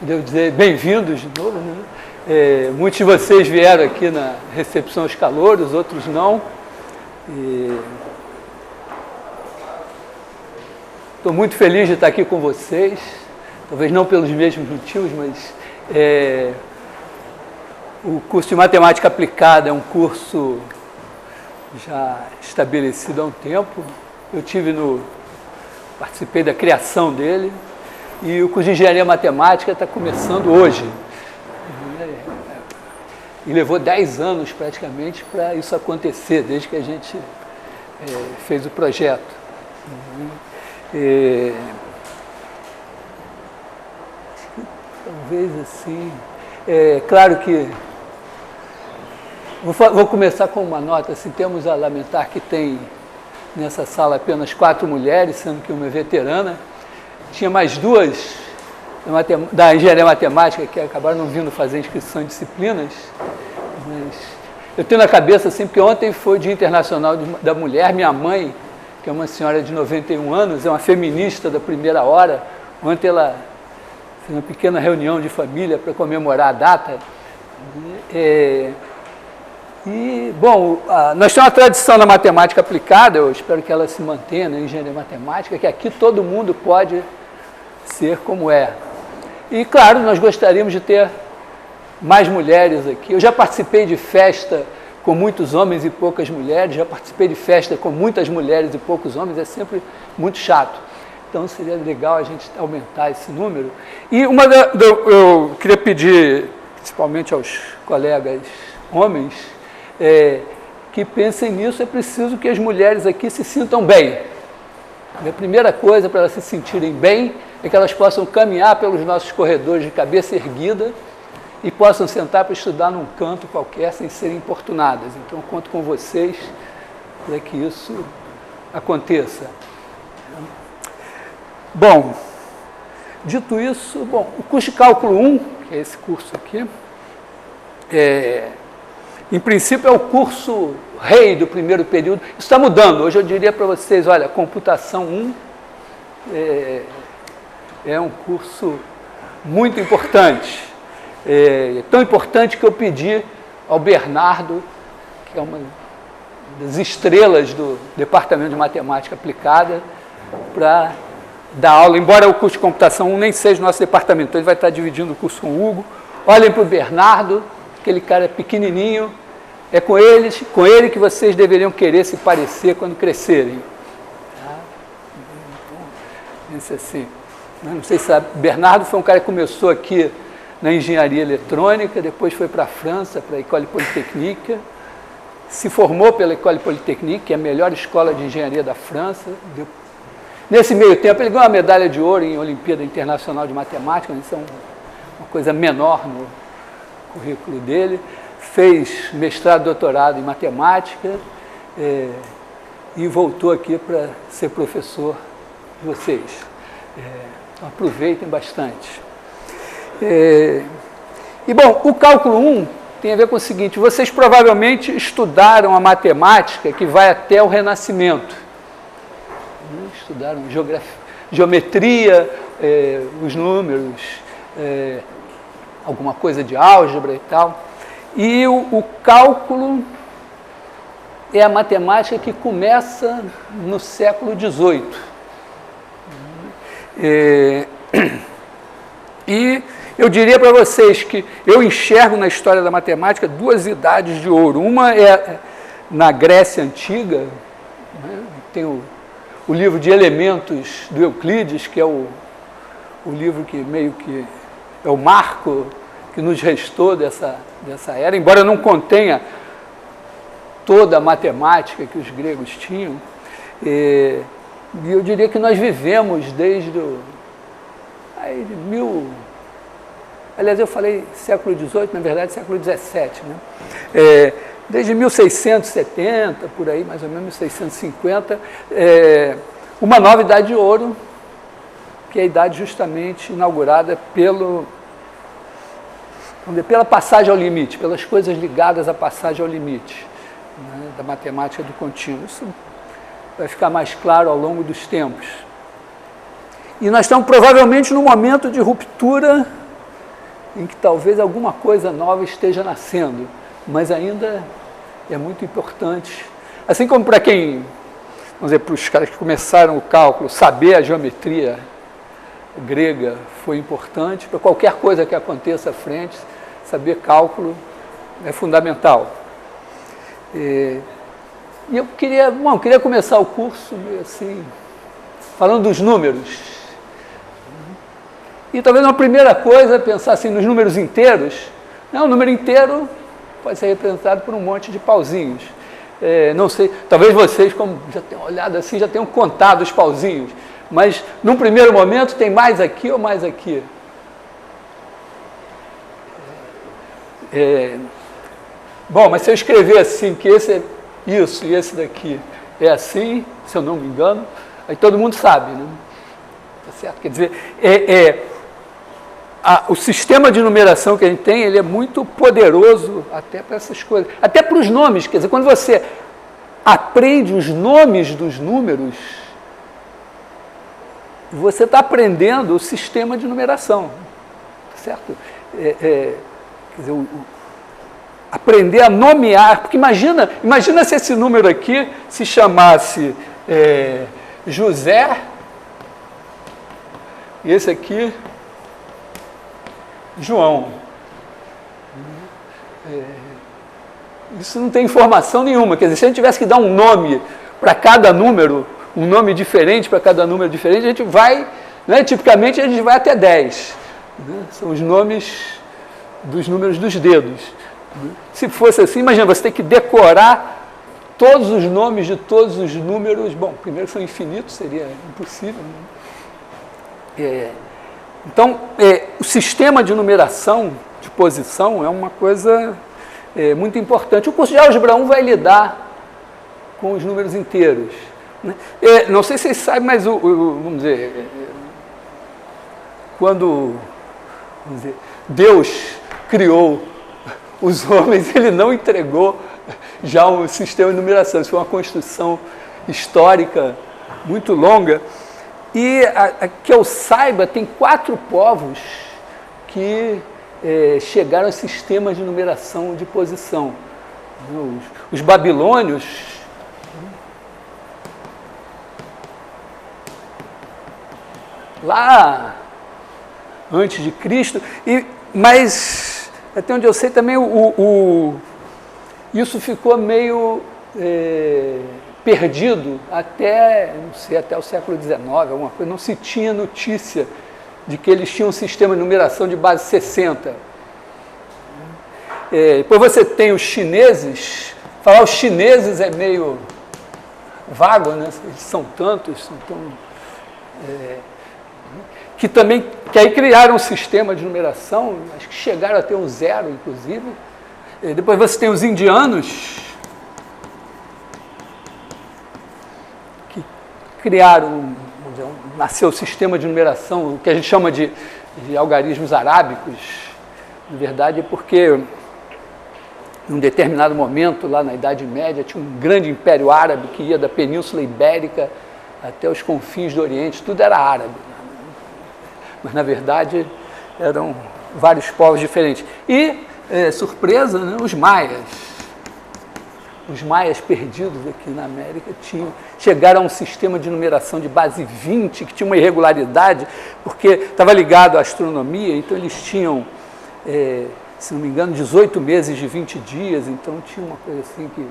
devo dizer, bem-vindos de novo, né? Muitos de vocês vieram aqui na recepção aos calouros, outros não. Estou muito feliz de estar aqui com vocês, talvez não pelos mesmos motivos, mas o curso de Matemática Aplicada é um curso já estabelecido há um tempo. Participei da criação dele, e o curso de Engenharia Matemática está começando hoje. E levou 10 anos praticamente para isso acontecer, desde que a gente fez o projeto. Talvez assim, claro que vou começar com uma nota, assim, temos a lamentar que tem nessa sala apenas 4 mulheres, sendo que uma é veterana. Tinha mais 2 da Engenharia Matemática que acabaram não vindo fazer inscrição em disciplinas, mas eu tenho na cabeça assim, porque ontem foi o Dia Internacional da Mulher. Minha mãe, que é uma senhora de 91 anos, é uma feminista da primeira hora. Ontem ela fez uma pequena reunião de família para comemorar a data. Bom, nós temos uma tradição na matemática aplicada, eu espero que ela se mantenha na engenharia matemática, que aqui todo mundo pode ser como é. E, claro, nós gostaríamos de ter mais mulheres aqui. Eu já participei de festa com muitos homens e poucas mulheres, já participei de festa com muitas mulheres e poucos homens, é sempre muito chato. Então, seria legal a gente aumentar esse número. E eu queria pedir, principalmente aos colegas homens, que pensem nisso. É preciso que as mulheres aqui se sintam bem. A primeira coisa para elas se sentirem bem é que elas possam caminhar pelos nossos corredores de cabeça erguida e possam sentar para estudar num canto qualquer sem serem importunadas. Então, eu conto com vocês para que isso aconteça. Bom, dito isso, o curso de Cálculo 1, que é esse curso aqui, em princípio é o curso rei do primeiro período. Isso está mudando. Hoje eu diria para vocês, olha, Computação 1 é um curso muito importante. Tão importante que eu pedi ao Bernardo, que é uma das estrelas do Departamento de Matemática Aplicada, para dar aula, embora o curso de Computação 1 nem seja o nosso departamento, então ele vai estar dividindo o curso com o Hugo. Olhem para o Bernardo, aquele cara pequenininho, é com ele que vocês deveriam querer se parecer quando crescerem. Tá? Pense assim. Não sei se sabe, Bernardo foi um cara que começou aqui na engenharia eletrônica, depois foi para a França, para a École Polytechnique, se formou pela École Polytechnique, que é a melhor escola de engenharia da França. Nesse meio tempo, ele ganhou uma medalha de ouro em Olimpíada Internacional de Matemática, isso é uma coisa menor no currículo dele. Fez mestrado e doutorado em matemática e voltou aqui para ser professor de vocês. Então, aproveitem bastante. Bom, o Cálculo 1 tem a ver com o seguinte: vocês provavelmente estudaram a matemática que vai até o Renascimento. Estudaram geometria, os números, alguma coisa de álgebra e tal. E o cálculo é a matemática que começa no século XVIII. E eu diria para vocês que eu enxergo na história da matemática 2 idades de ouro. Uma é na Grécia Antiga, né? Tem o livro de Elementos do Euclides, que é o livro que meio que é o marco que nos restou dessa era, embora não contenha toda a matemática que os gregos tinham. E eu diria que nós vivemos desde aliás, eu falei século XVIII, na verdade século XVII, né? Desde 1670, por aí, mais ou menos 1650, uma nova idade de ouro, que é a idade justamente inaugurada pela passagem ao limite, pelas coisas ligadas à passagem ao limite, né, da matemática do contínuo. Isso vai ficar mais claro ao longo dos tempos. E nós estamos provavelmente num momento de ruptura em que talvez alguma coisa nova esteja nascendo, mas ainda é muito importante. Assim como para quem, vamos dizer, para os caras que começaram o cálculo, saber a geometria grega foi importante, para qualquer coisa que aconteça à frente, saber cálculo é fundamental. E eu queria começar o curso assim, falando dos números. E talvez uma primeira coisa é pensar assim nos números inteiros. O número inteiro pode ser representado por um monte de pauzinhos. Não sei, talvez vocês, como já tenham olhado assim, já tenham contado os pauzinhos. Mas, num primeiro momento, tem mais aqui ou mais aqui? Bom, mas se eu escrever assim, que esse é isso e esse daqui é assim, se eu não me engano, aí todo mundo sabe, né? Tá certo? Quer dizer, o sistema de numeração que a gente tem, ele é muito poderoso até para essas coisas. Até para os nomes, quer dizer, quando você aprende os nomes dos números, você está aprendendo o sistema de numeração, certo? Quer dizer, aprender a nomear, porque imagina se esse número aqui se chamasse José, e esse aqui João. Isso não tem informação nenhuma, quer dizer, se a gente tivesse que dar um nome para cada número, um nome diferente para cada número diferente, a gente vai, né, tipicamente a gente vai até 10. Né? São os nomes dos números dos dedos. Né? Se fosse assim, imagina, você tem que decorar todos os nomes de todos os números. Bom, primeiro são infinitos, seria impossível. Né? Então, o sistema de numeração, de posição, é uma coisa muito importante. O curso de Álgebra 1 vai lidar com os números inteiros. Né? Não sei se vocês sabem, mas, vamos dizer, quando Deus criou os homens, ele não entregou já um sistema de numeração. Isso foi uma construção histórica muito longa. E, que eu saiba, tem 4 povos que chegaram a sistemas de numeração de posição. Os babilônios, lá antes de Cristo, mas até onde eu sei também isso ficou meio perdido até, não sei, até o século XIX, alguma coisa, não se tinha notícia de que eles tinham um sistema de numeração de base 60. Depois você tem os chineses, falar os chineses é meio vago, né? Eles são tantos, são tão... que aí criaram um sistema de numeração, acho que chegaram a ter um 0, inclusive. Depois você tem os indianos, que criaram, nasceu o sistema de numeração, o que a gente chama de algarismos arábicos. Na verdade, é porque, em um determinado momento, lá na Idade Média, tinha um grande império árabe que ia da Península Ibérica até os confins do Oriente, tudo era árabe. Mas, na verdade, eram vários povos diferentes. E, surpresa, né, os maias. Os maias perdidos aqui na América chegaram a um sistema de numeração de base 20, que tinha uma irregularidade, porque estava ligado à astronomia, então eles tinham, se não me engano, 18 meses de 20 dias, então tinha uma coisa assim que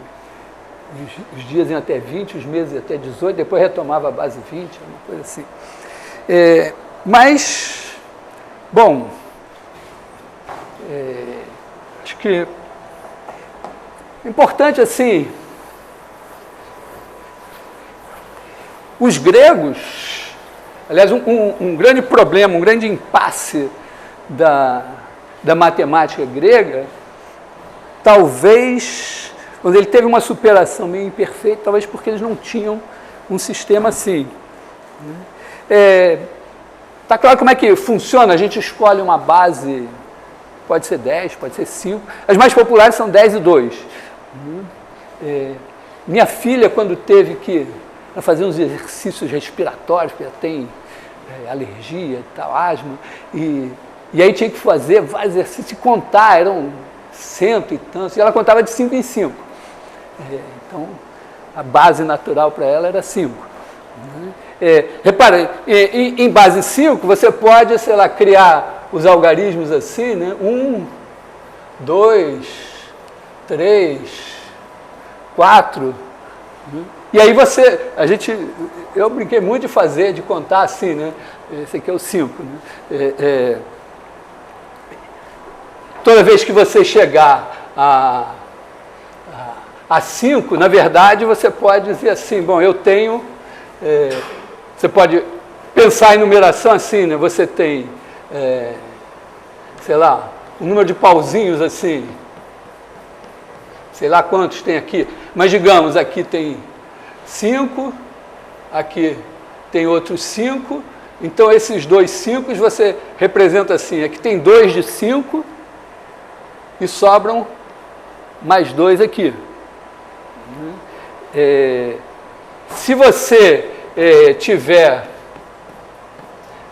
os dias iam até 20, os meses até 18, depois retomava a base 20, uma coisa assim. Mas, bom, acho que é importante, assim, os gregos, aliás, um grande problema, um grande impasse da matemática grega, talvez, quando ele teve uma superação meio imperfeita, talvez porque eles não tinham um sistema assim. Está claro como é que funciona, a gente escolhe uma base, pode ser 10, pode ser 5, as mais populares são 10 e 2. Minha filha, quando teve que fazer uns exercícios respiratórios, porque ela tem alergia e tal, asma, e E aí tinha que fazer vários exercícios, contar, eram 100 e tantos, e ela contava de 5 em 5. Então, a base natural para ela era 5. Repara, em base 5, você pode, sei lá, criar os algarismos assim, né? 1, 2, 3, 4. E aí eu brinquei muito de fazer, de contar assim, né? Esse aqui é o 5. Né? Toda vez que você chegar a 5, na verdade, você pode dizer assim, bom, eu tenho... você pode pensar em numeração assim, né? Você tem, sei lá, um número de pauzinhos assim, sei lá quantos tem aqui, mas digamos, aqui tem 5, aqui tem outros 5, então esses dois 5 você representa assim, aqui tem 2 de 5 e sobram mais 2 aqui. Se você tiver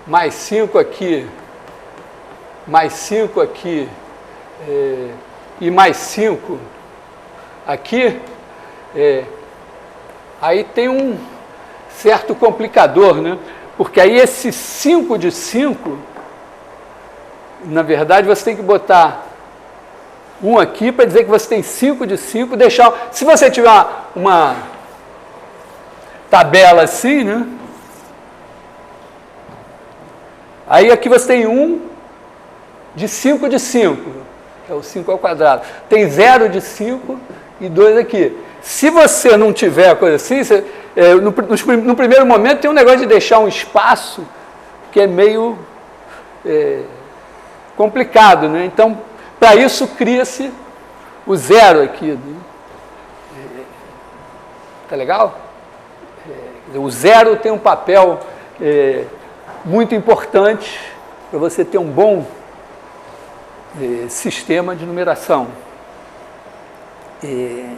mais 5 aqui, mais 5 aqui e mais 5 aqui, aí tem um certo complicador, né? Porque aí esse 5 de 5, na verdade você tem que botar um aqui para dizer que você tem 5 de 5, deixar... Se você tiver uma tabela assim, né? Aí aqui você tem 1 de 5 de 5, que é o 5 ao quadrado. Tem 0 de 5 e 2 aqui. Se você não tiver coisa assim, no primeiro momento tem um negócio de deixar um espaço que é meio complicado, né? Então, para isso cria-se o 0 aqui. Né? Tá legal? O 0 tem um papel muito importante para você ter um bom sistema de numeração. E,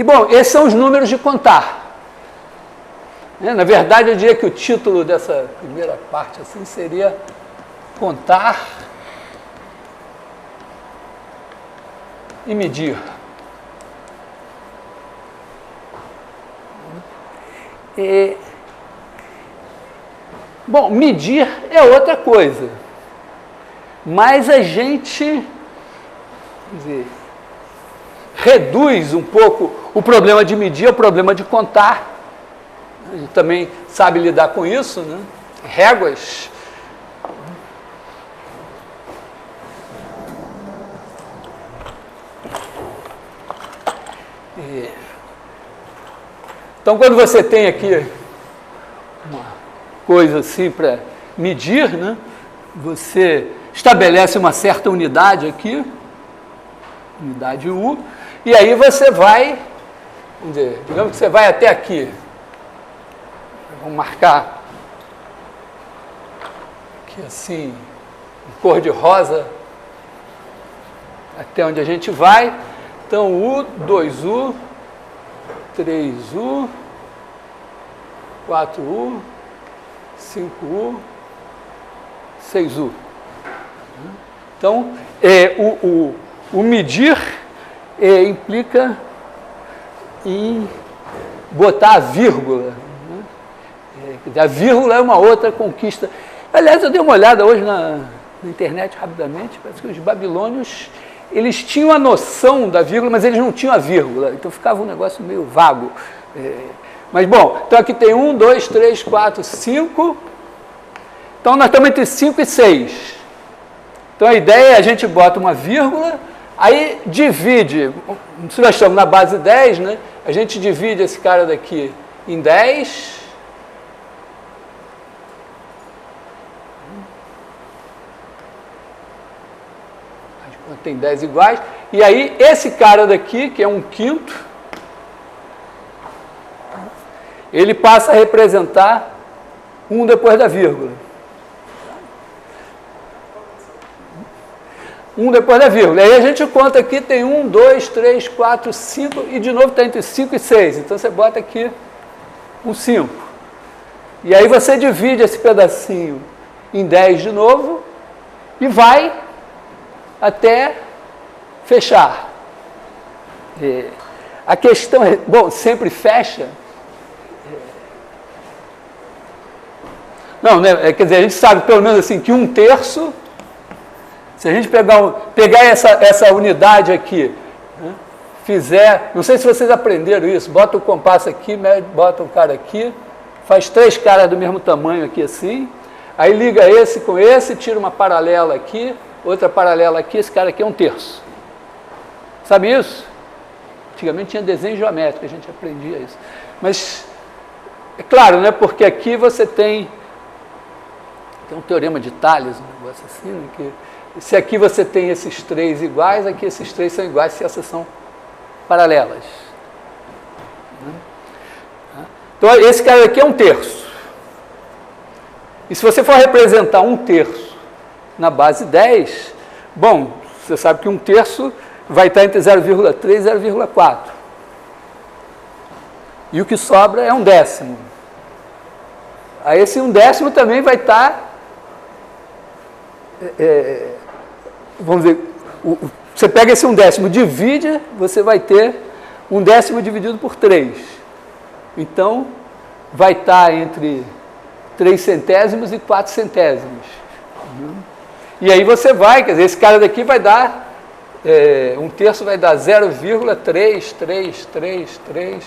bom, esses são os números de contar. Na verdade, eu diria que o título dessa primeira parte assim seria contar e medir. Bom, medir é outra coisa, mas a gente reduz um pouco o problema de medir ao problema de contar. A gente também sabe lidar com isso, né? Réguas. Então, quando você tem aqui uma coisa assim para medir, né? Você estabelece uma certa unidade aqui, unidade U, e aí você vai, vamos dizer, digamos que você vai até aqui. Vamos marcar aqui assim, em cor de rosa, até onde a gente vai. Então, U, 2U, 3U, 4U, 5U, 6U. Então, o medir implica em botar a vírgula. A vírgula é uma outra conquista. Aliás, eu dei uma olhada hoje na internet rapidamente, parece que os babilônios, eles tinham a noção da vírgula, mas eles não tinham a vírgula, então ficava um negócio meio vago. Mas, bom, então aqui tem 1, 2, 3, 4, 5. Então, nós estamos entre 5 e 6. Então, a ideia é a gente bota uma vírgula, aí divide, se nós estamos na base 10, né? A gente divide esse cara daqui em 10. Tem 10 iguais, e aí esse cara daqui, que é 1/5, ele passa a representar 1 depois da vírgula. 1 depois da vírgula. Aí a gente conta aqui, tem 1, 2, 3, 4, 5, e de novo está entre 5 e 6. Então você bota aqui um 5. E aí você divide esse pedacinho em 10 de novo, e vai até fechar. A questão é, bom, sempre fecha? Não, né? Quer dizer, a gente sabe pelo menos assim que 1/3, se a gente pegar essa unidade aqui, né, fizer, não sei se vocês aprenderam isso, bota o compasso aqui, bota o cara aqui, faz 3 caras do mesmo tamanho aqui assim, aí liga esse com esse, tira uma paralela aqui, outra paralela aqui, esse cara aqui é 1/3. Sabe isso? Antigamente tinha desenho geométrico, a gente aprendia isso. Mas, é claro, né, porque aqui você tem um teorema de Tales, um negócio assim, né, que se aqui você tem esses 3 iguais, aqui esses 3 são iguais se essas são paralelas. Então, esse cara aqui é 1/3. E se você for representar 1/3 na base 10, bom, você sabe que 1/3 vai estar entre 0,3 e 0,4. E o que sobra é 1/10. Aí esse 1/10 também vai estar, vamos dizer, você pega esse 1/10, divide, você vai ter 1/10 dividido por 3. Então, vai estar entre 3 centésimos e 4 centésimos. E aí você vai, quer dizer, esse cara daqui vai dar, 1/3 vai dar 0,33333,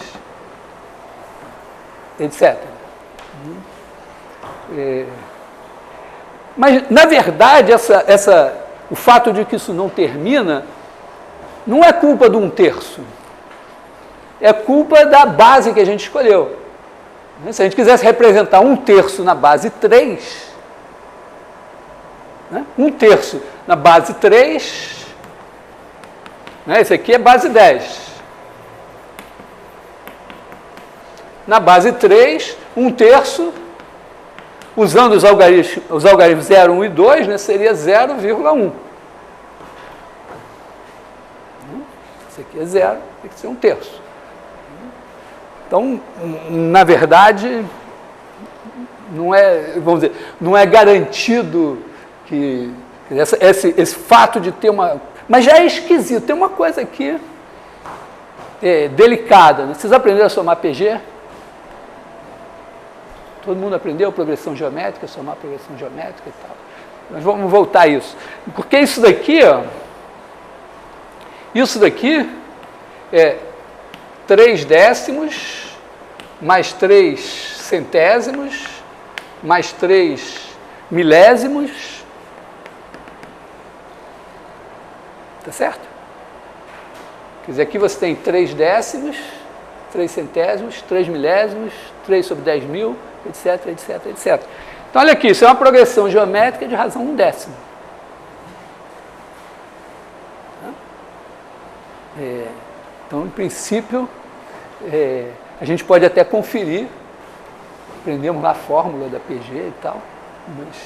etc. Mas, na verdade, o fato de que isso não termina, não é culpa do 1/3. É culpa da base que a gente escolheu. Se a gente quisesse representar 1/3 na base 3, né? 1/3 na base 3, né? Esse aqui é base 10. Na base 3, 1/3, usando os algarismos 0, 1 e 2, né, seria 0,1. Esse aqui é 0, tem que ser 1/3. Então, na verdade, não é, vamos dizer, não é garantido que esse fato de ter uma... Mas já é esquisito, tem uma coisa aqui delicada. Né? Vocês aprenderam a somar PG? Todo mundo aprendeu progressão geométrica, somar progressão geométrica e tal. Mas vamos voltar a isso. Porque isso daqui, ó, isso daqui é 3/10 mais 3 centésimos mais 3 milésimos. Tá certo? Quer dizer, aqui você tem 3/10, 3 centésimos, 3 milésimos, 3 sobre 10 mil, etc, etc, etc. Então, olha aqui, isso é uma progressão geométrica de razão 1/10. Então, em princípio, a gente pode até conferir, aprendemos lá a fórmula da PG e tal, mas,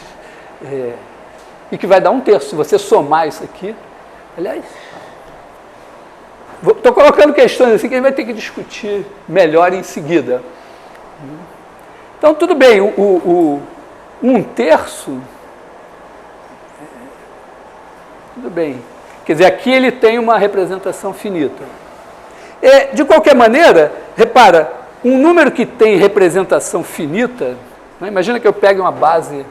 e que vai dar 1/3. Se você somar isso aqui, aliás, estou colocando questões assim que a gente vai ter que discutir melhor em seguida. Então, tudo bem, o 1/3, tudo bem. Quer dizer, aqui ele tem uma representação finita. De qualquer maneira, repara, um número que tem representação finita, né, imagina que eu pegue uma base,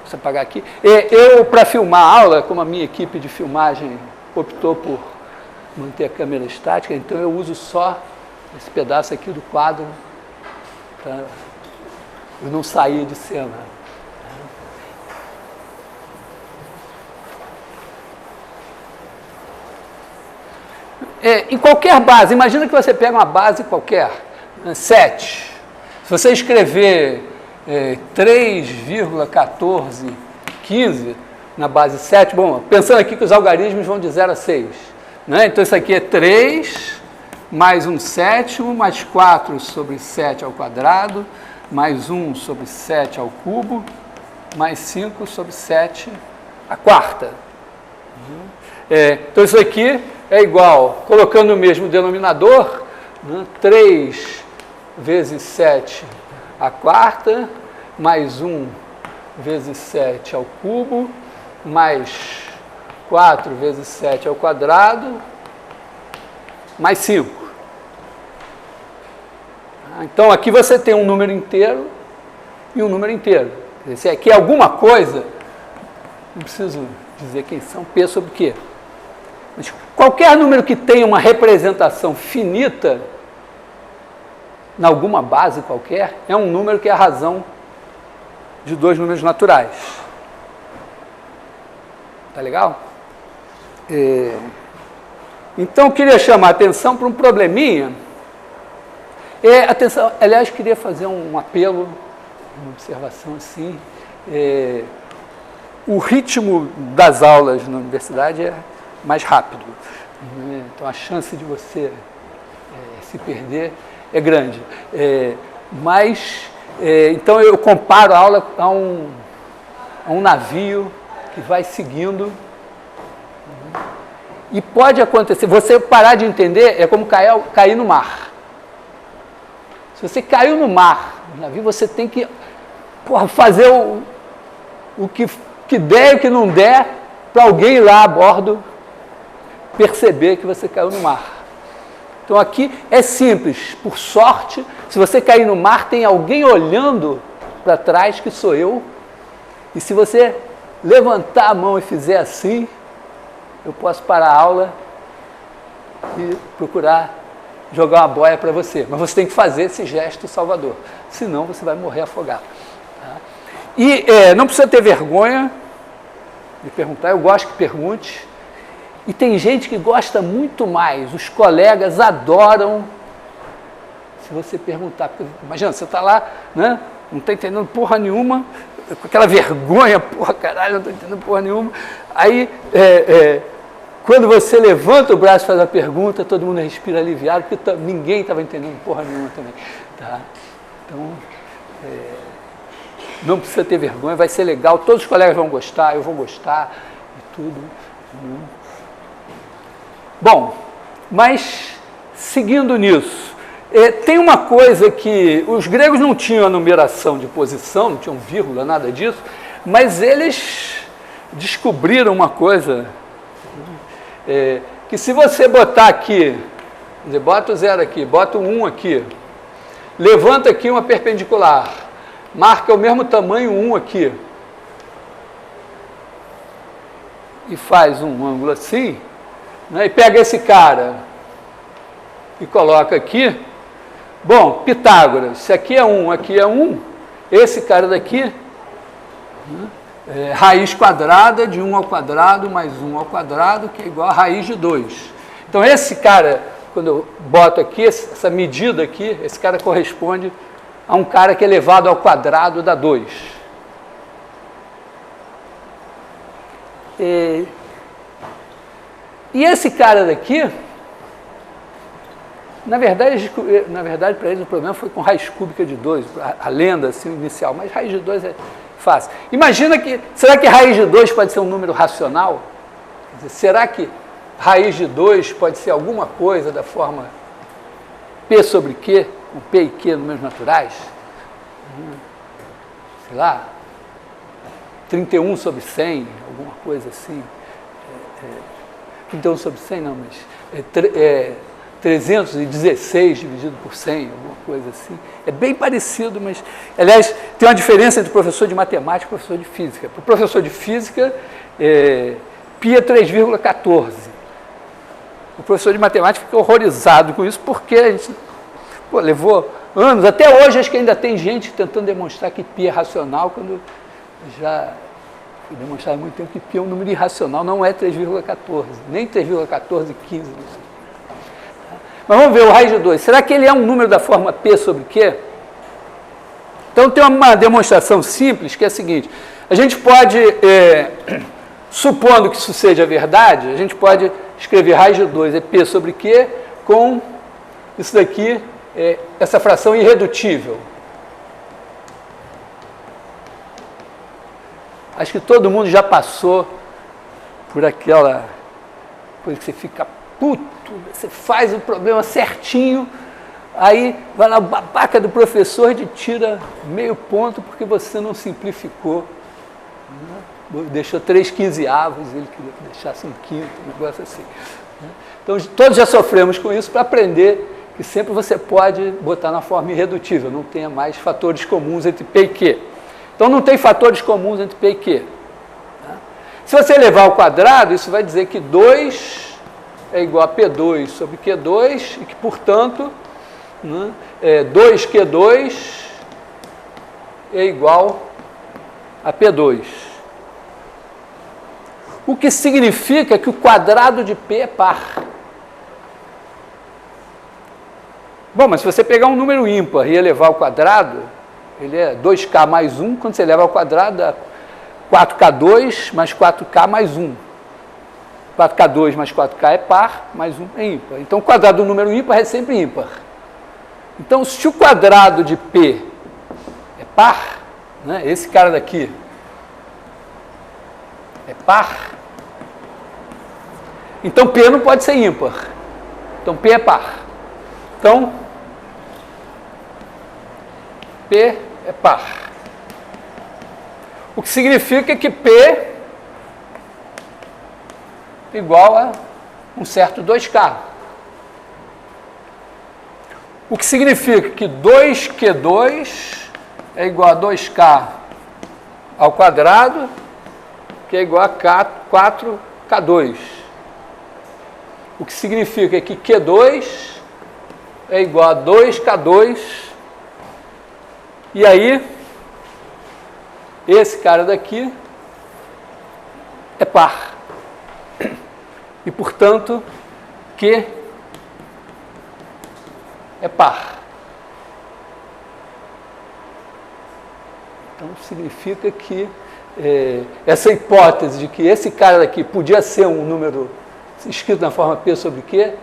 deixa eu apagar aqui, eu, para filmar a aula, como a minha equipe de filmagem optou por manter a câmera estática, então eu uso só esse pedaço aqui do quadro para eu não sair de cena. Em qualquer base, imagina que você pega uma base qualquer, 7. Se você escrever 3,1415 na base 7, bom, pensando aqui que os algarismos vão de 0 a 6, né? Então isso aqui é 3 mais 1/7 mais 4 sobre 7 ao quadrado, mais 1 sobre 7 ao cubo, mais 5 sobre 7 à quarta. Então isso aqui é igual, colocando o mesmo denominador, né, 3 vezes 7 à quarta, mais 1 vezes 7 ao cubo, mais 4 vezes 7 ao quadrado, mais 5. Então, aqui você tem um número inteiro e um número inteiro. Se aqui é alguma coisa, não preciso dizer quem são, P sobre Q. Mas qualquer número que tenha uma representação finita, em alguma base qualquer, é um número que é a razão de dois números naturais. Tá legal? Então, eu queria chamar a atenção para um probleminha. Atenção, aliás, queria fazer um apelo, uma observação assim. O ritmo das aulas na universidade é mais rápido. Então, a chance de você se perder é grande. Então, eu comparo a aula a um navio que vai seguindo. E pode acontecer, você parar de entender é como cair no mar. Se você caiu no mar, no navio, você tem que fazer o que der e o que não der para alguém ir lá a bordo perceber que você caiu no mar. Então aqui é simples, por sorte, se você cair no mar, tem alguém olhando para trás, que sou eu, e se você levantar a mão e fizer assim, eu posso parar a aula e procurar jogar uma boia para você. Mas você tem que fazer esse gesto salvador, senão você vai morrer afogado. Tá? E não precisa ter vergonha de perguntar, eu gosto que pergunte. E tem gente que gosta muito mais, os colegas adoram se você perguntar. Porque, imagina, você está lá, né, não está entendendo porra nenhuma, com aquela vergonha, porra, caralho, não estou entendendo porra nenhuma. Aí, quando você levanta o braço e faz a pergunta, todo mundo respira aliviado, porque ninguém estava entendendo porra nenhuma também. Tá? Então, não precisa ter vergonha, vai ser legal, todos os colegas vão gostar, eu vou gostar, e tudo. Bom, mas, seguindo nisso, tem uma coisa que os gregos não tinham a numeração de posição, não tinham vírgula, nada disso, mas eles descobriram uma coisa, que se você botar aqui, quer dizer, bota o 0 aqui, bota o 1 aqui, levanta aqui uma perpendicular, marca o mesmo tamanho 1 aqui, e faz um ângulo assim, né, e pega esse cara e coloca aqui. Bom, Pitágoras, se aqui é 1, aqui é 1, esse cara daqui, raiz quadrada de 1 ao quadrado mais 1 ao quadrado, que é igual a raiz de 2. Então, esse cara, quando eu boto aqui, essa medida aqui, esse cara corresponde a um cara que elevado ao quadrado dá 2. E esse cara daqui, na verdade para eles o problema foi com raiz cúbica de 2, a lenda assim, inicial, mas raiz de 2 é fácil. Imagina que, será que raiz de 2 pode ser um número racional? Quer dizer, será que raiz de 2 pode ser alguma coisa da forma P sobre Q, com P e Q números naturais? Sei lá, 31 sobre 100, alguma coisa assim. 31 sobre 100 não, mas 316 dividido por 100, alguma coisa assim. É bem parecido, mas, aliás, tem uma diferença entre professor de matemática e professor de física. Para o professor de física, π é 3,14. O professor de matemática fica horrorizado com isso, porque a gente levou anos, até hoje acho que ainda tem gente tentando demonstrar que π é racional, quando já demonstrado há muito tempo que π é um número irracional, não é 3,14, nem 3,14 e 15, não sei. Mas vamos ver o raiz de 2. Será que ele é um número da forma P sobre Q? Então tem uma demonstração simples, que é a seguinte. A gente pode, supondo que isso seja verdade, a gente pode escrever raiz de 2 é P sobre Q com isso daqui, essa fração irredutível. Acho que todo mundo já passou por aquela coisa que você fica puto, você faz o problema certinho, aí vai lá o babaca do professor e te tira meio ponto porque você não simplificou Deixou 3/15, ele queria que deixasse um quinto, um negócio assim. Então, todos já sofremos com isso para aprender que sempre você pode botar na forma irredutível, não tenha mais fatores comuns entre P e Q. Então, não tem fatores comuns entre P e Q. Se você elevar ao quadrado, isso vai dizer que 2 é igual a P2 sobre Q2 e que, portanto, 2Q2 é igual a P2. O que significa que o quadrado de P é par. Bom, mas se você pegar um número ímpar e elevar ao quadrado, ele é 2K mais 1, quando você eleva ao quadrado, dá 4K2 mais 4K mais 1. 4K2 mais 4K é par, mais 1 é ímpar. Então, o quadrado do número ímpar é sempre ímpar. Então, se o quadrado de P é par, né, esse cara daqui é par, então P não pode ser ímpar. Então, P é par. Então, P é par. O que significa que P é igual a um certo 2K. O que significa que 2Q2 é igual a 2K ao quadrado, que é igual a 4K2. O que significa que Q2 é igual a 2K2, e aí, esse cara daqui é par. E, portanto, Q é par. Então, significa que essa hipótese de que esse cara daqui podia ser um número escrito na forma P sobre Q,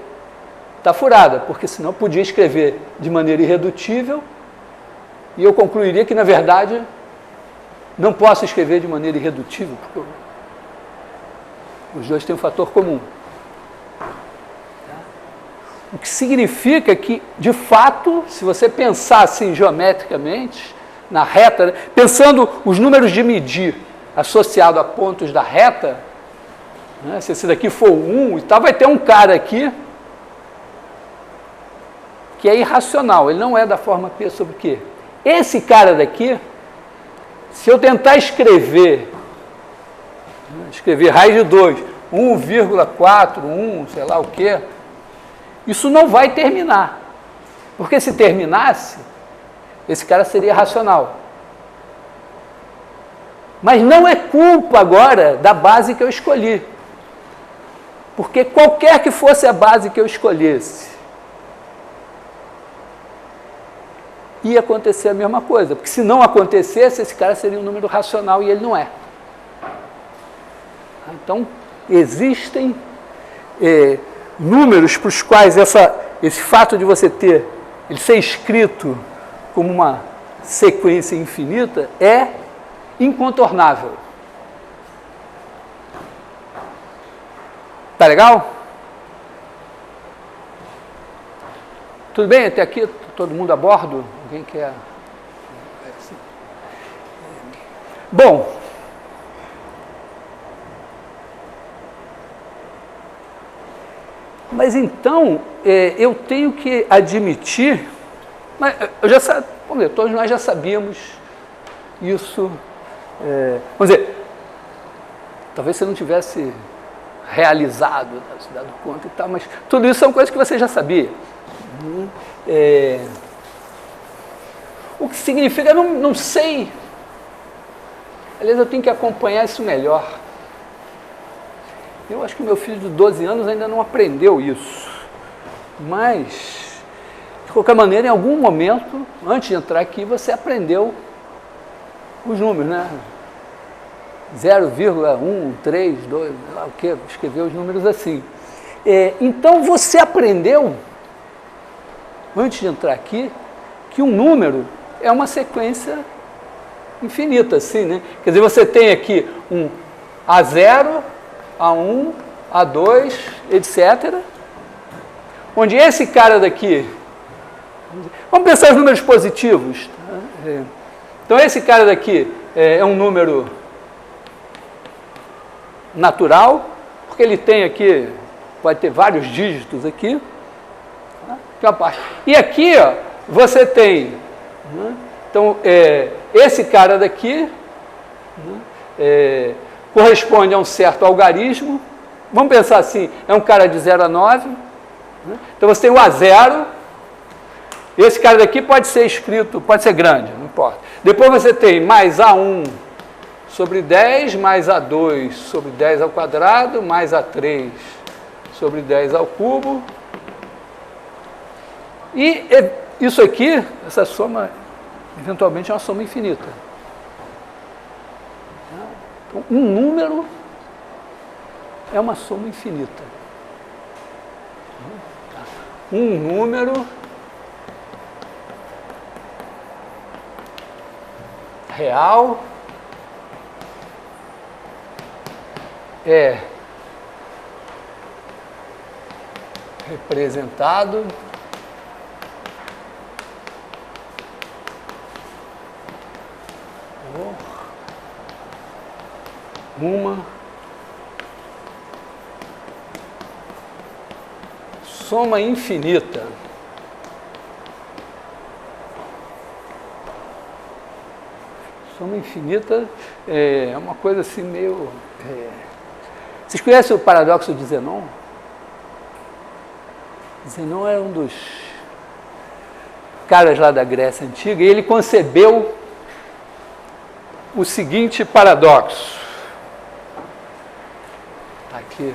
está furada, porque senão podia escrever de maneira irredutível, e eu concluiria que, na verdade, não posso escrever de maneira irredutível, porque os dois têm um fator comum. O que significa que, de fato, se você pensar assim geometricamente, na reta, pensando os números de medir associados a pontos da reta, né, se esse daqui for 1 e tal, vai ter um cara aqui que é irracional, ele não é da forma P sobre Q. Esse cara daqui, se eu tentar escrever raiz de 2, 1,4, 1, sei lá o quê, isso não vai terminar. Porque se terminasse, esse cara seria racional. Mas não é culpa agora da base que eu escolhi. Porque qualquer que fosse a base que eu escolhesse, ia acontecer a mesma coisa. Porque se não acontecesse, esse cara seria um número racional e ele não é. Então, existem números para os quais esse fato de você ele ser escrito como uma sequência infinita é incontornável. Tá legal? Tudo bem até aqui? Todo mundo a bordo? Alguém quer? Bom, mas então eu tenho que admitir, mas eu já vamos dizer, todos nós já sabíamos isso, vamos dizer, talvez você não tivesse realizado, se dado conta e tal, mas tudo isso são coisas que você já sabia. O que significa, eu não sei, aliás, eu tenho que acompanhar isso melhor. Eu acho que meu filho de 12 anos ainda não aprendeu isso, mas, de qualquer maneira, em algum momento, antes de entrar aqui, você aprendeu os números, né? 0,1, 3, 2, sei lá o que, escrever os números assim. Então, você aprendeu, antes de entrar aqui, que um número é uma sequência infinita, assim, né? Quer dizer, você tem aqui um A0, A1, A2, etc. Onde esse cara daqui, vamos pensar os números positivos. Tá? Então, esse cara daqui é um número natural, porque ele tem aqui, pode ter vários dígitos aqui, né? Que é uma parte. E aqui, ó, você tem, né? Então, esse cara daqui, né? Corresponde a um certo algarismo. Vamos pensar assim, é um cara de 0 a 9, né? Então você tem o A0, esse cara daqui pode ser escrito, pode ser grande, não importa. Depois você tem mais A1 sobre 10, mais A2 sobre 10 ao quadrado, mais A3 sobre 10 ao cubo. E isso aqui, essa soma, eventualmente é uma soma infinita. Então, um número é uma soma infinita. Um número real é representado por uma soma infinita. Soma infinita é uma coisa assim meio... Vocês conhecem o paradoxo de Zenon? Zenon era um dos caras lá da Grécia Antiga e ele concebeu o seguinte paradoxo. Aqui.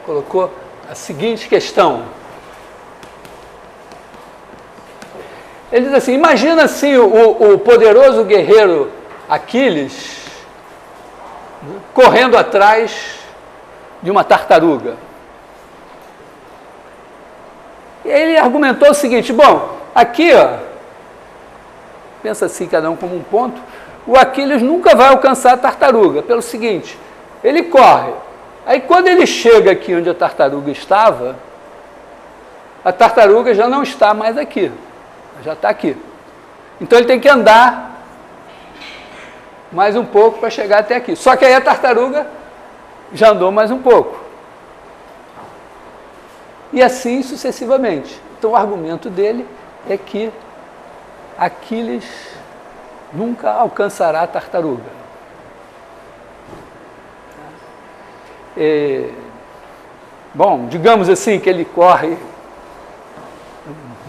Colocou a seguinte questão. Ele diz assim, imagina assim o poderoso guerreiro Aquiles, né, correndo atrás de uma tartaruga. E aí ele argumentou o seguinte, bom, aqui, ó, pensa assim, cada um como um ponto, o Aquiles nunca vai alcançar a tartaruga, pelo seguinte, ele corre, aí quando ele chega aqui onde a tartaruga estava, a tartaruga já não está mais aqui, já está aqui. Então ele tem que andar mais um pouco para chegar até aqui. Só que aí a tartaruga já andou mais um pouco. E assim sucessivamente. Então o argumento dele é que Aquiles nunca alcançará a tartaruga. Bom, digamos assim que ele corre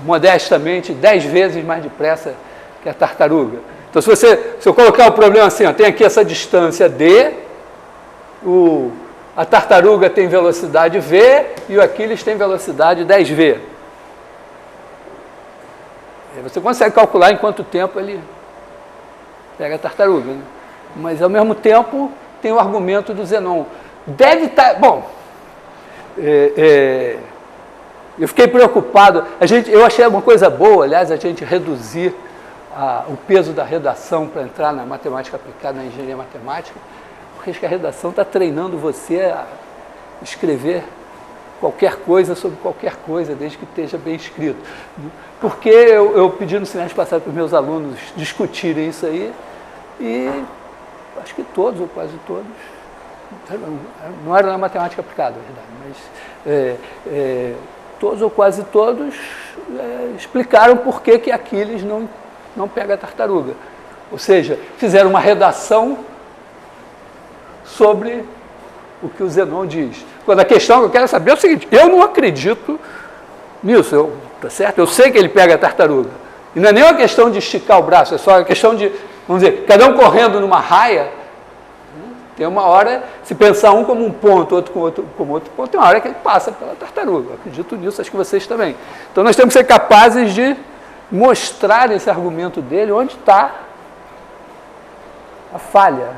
modestamente 10 vezes mais depressa que a tartaruga. Então se eu colocar o problema assim, ó, tem aqui essa distância D, a tartaruga tem velocidade V e o Aquiles tem velocidade 10V. Aí você consegue calcular em quanto tempo ele pega a tartaruga, né? Mas ao mesmo tempo tem o argumento do Zenon. Deve estar... Bom, eu fiquei preocupado. Eu achei uma coisa boa, aliás, a gente reduzir o peso da redação para entrar na matemática aplicada, na engenharia matemática, porque acho que a redação está treinando você a escrever qualquer coisa sobre qualquer coisa, desde que esteja bem escrito. Porque eu pedi no semestre passado para os meus alunos discutirem isso aí, e acho que todos, ou quase todos, não era na matemática aplicada, na verdade, mas todos ou quase todos explicaram por que Aquiles não pega a tartaruga. Ou seja, fizeram uma redação sobre o que o Zenon diz. Quando a questão que eu quero saber é o seguinte, eu não acredito nisso, tá certo? Eu sei que ele pega a tartaruga. E não é nem uma questão de esticar o braço, é só uma questão de, vamos dizer, cada um correndo numa raia, tem uma hora, se pensar um como um ponto, outro como outro ponto, tem uma hora que ele passa pela tartaruga. Eu acredito nisso, acho que vocês também. Então nós temos que ser capazes de mostrar esse argumento dele, onde está a falha.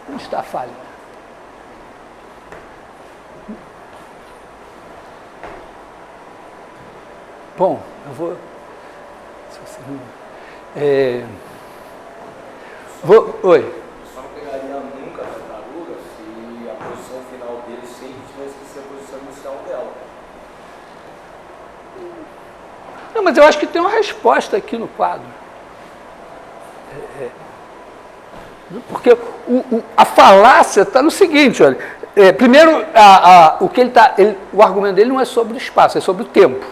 Onde está a falha? Bom, eu vou... Oi. Só não pegaria nunca a tartaruga se a posição final dele sempre tivesse que ser a posição inicial dela. Não, mas eu acho que tem uma resposta aqui no quadro. Porque a falácia está no seguinte, olha, primeiro, o argumento dele não é sobre o espaço, é sobre o tempo.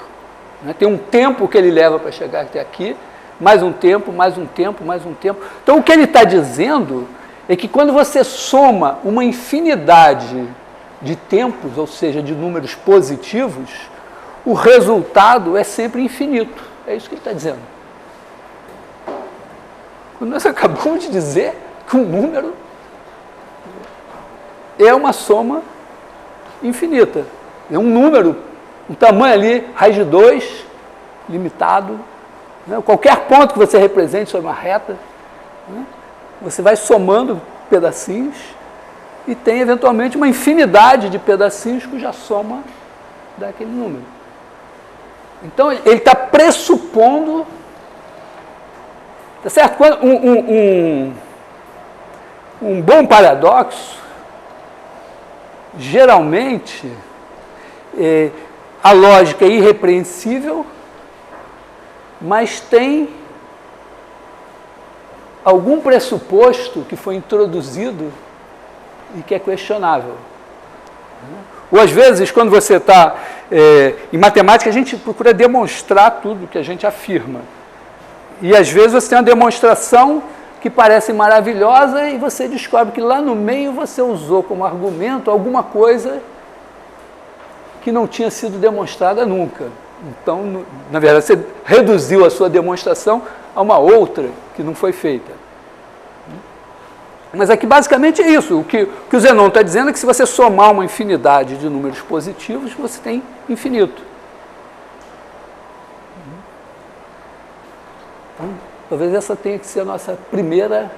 Né? Tem um tempo que ele leva para chegar até aqui, mais um tempo, mais um tempo, mais um tempo. Então, o que ele está dizendo é que quando você soma uma infinidade de tempos, ou seja, de números positivos, o resultado é sempre infinito. É isso que ele está dizendo. Quando nós acabamos de dizer que um número é uma soma infinita. É um número, um tamanho ali, raiz de 2, limitado. Né? Qualquer ponto que você represente sobre uma reta, né? Você vai somando pedacinhos e tem, eventualmente, uma infinidade de pedacinhos cuja soma dá aquele número. Então, ele está pressupondo, tá certo? Um bom paradoxo, geralmente, a lógica é irrepreensível, mas tem algum pressuposto que foi introduzido e que é questionável. Ou, às vezes, quando você está em matemática, a gente procura demonstrar tudo que a gente afirma. E, às vezes, você tem uma demonstração que parece maravilhosa e você descobre que lá no meio você usou como argumento alguma coisa que não tinha sido demonstrada nunca. Então, na verdade, você reduziu a sua demonstração a uma outra que não foi feita. Mas aqui basicamente é isso. O que o Zenon está dizendo é que se você somar uma infinidade de números positivos, você tem infinito. Então, talvez essa tenha que ser a nossa primeira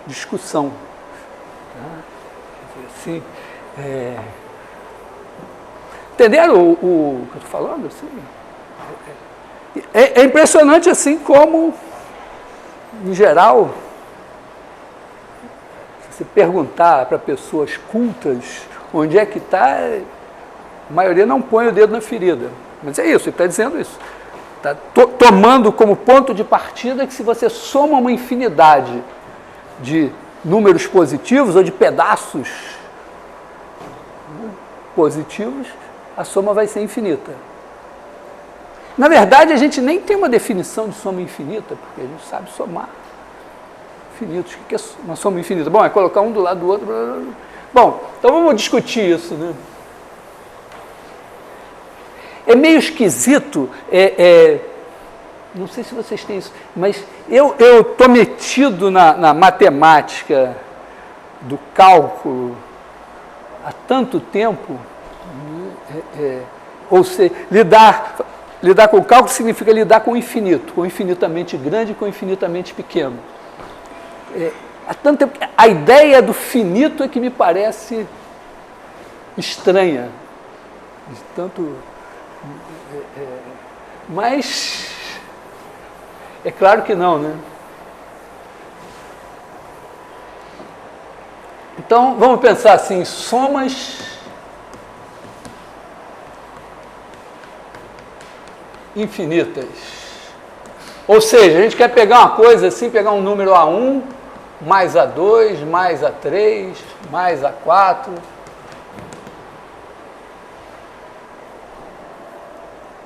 discussão. Tá? Assim, entenderam o que eu estou falando? Assim, é impressionante assim como, em geral, se você perguntar para pessoas cultas onde é que está, a maioria não põe o dedo na ferida. Mas é isso, ele está dizendo isso. Está tomando como ponto de partida que se você soma uma infinidade de números positivos ou de pedaços positivos, a soma vai ser infinita. Na verdade, a gente nem tem uma definição de soma infinita, porque a gente sabe somar infinitos. O que é uma soma infinita? Bom, é colocar um do lado do outro. Blá, blá, blá. Bom, então vamos discutir isso, né? É meio esquisito, não sei se vocês têm isso, mas eu estou metido na matemática do cálculo há tanto tempo, ou seja, lidar com o cálculo significa lidar com o infinito, com o infinitamente grande e com o infinitamente pequeno. Há tanto tempo, a ideia do finito é que me parece estranha, de tanto... mas é claro que não, né? Então, vamos pensar assim, somas infinitas. Ou seja, a gente quer pegar uma coisa assim, pegar um número A1, mais A2, mais A3, mais A4...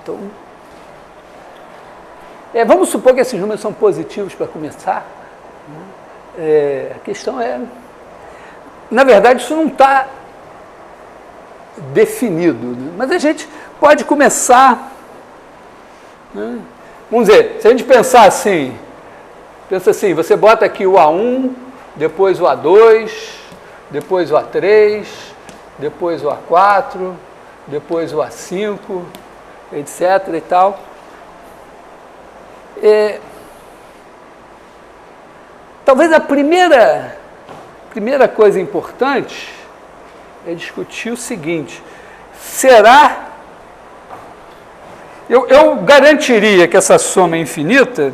Então, vamos supor que esses números são positivos para começar. Né? A questão é... Na verdade, isso não está definido, né? Mas a gente pode começar... Né? Vamos dizer, se a gente pensar assim, pensa assim, você bota aqui o A1, depois o A2, depois o A3, depois o A4, depois o A5... etc. e tal. Talvez a primeira coisa importante é discutir o seguinte: será... Eu garantiria que essa soma é infinita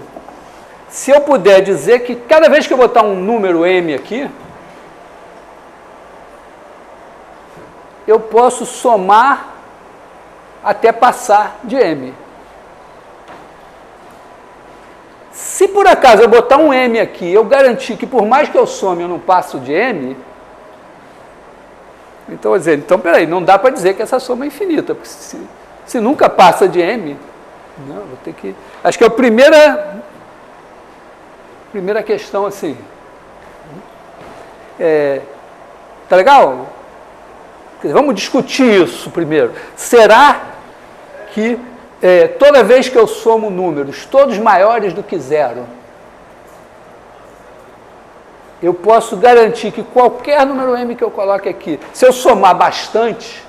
se eu puder dizer que cada vez que eu botar um número m aqui, eu posso somar até passar de m. Se Se por acaso eu botar um M aqui, eu garantir que por mais que eu some eu não passo de M, então, peraí, não dá para dizer que essa soma é infinita, porque se nunca passa de M, não, vou ter que... Acho que é a primeira questão assim. Tá legal? Vamos discutir isso primeiro. Será que toda vez que eu somo números, todos maiores do que zero, eu posso garantir que qualquer número M que eu coloque aqui, se eu somar bastante,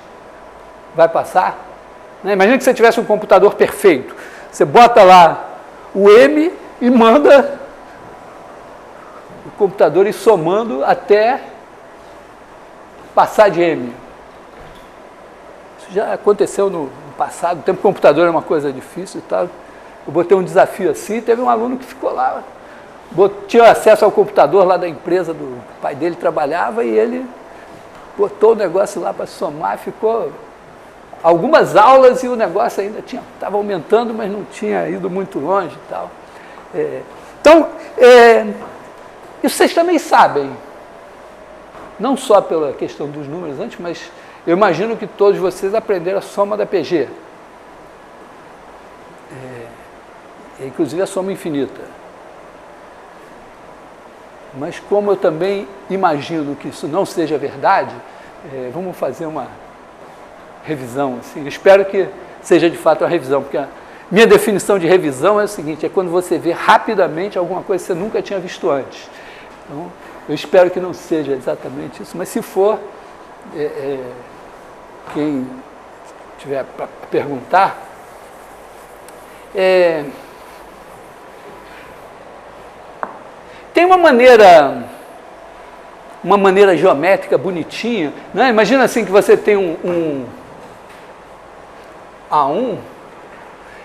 vai passar? Né? Imagina que você tivesse um computador perfeito. Você bota lá o M e manda o computador ir somando até passar de M. Isso já aconteceu no passado. O tempo do computador é uma coisa difícil e tal. Eu botei um desafio assim, teve um aluno que ficou lá, tinha acesso ao computador lá da empresa do pai dele, trabalhava, e ele botou o negócio lá para somar, ficou algumas aulas e o negócio ainda estava aumentando, mas não tinha ido muito longe e tal. Então, isso vocês também sabem, não só pela questão dos números antes, mas eu imagino que todos vocês aprenderam a soma da PG. Inclusive a soma infinita. Mas como eu também imagino que isso não seja verdade, vamos fazer uma revisão. Assim. Eu espero que seja de fato uma revisão, porque a minha definição de revisão é o seguinte, é quando você vê rapidamente alguma coisa que você nunca tinha visto antes. Então, eu espero que não seja exatamente isso, mas se for, quem tiver para perguntar, tem uma maneira geométrica bonitinha, né? Imagina assim que você tem um A1,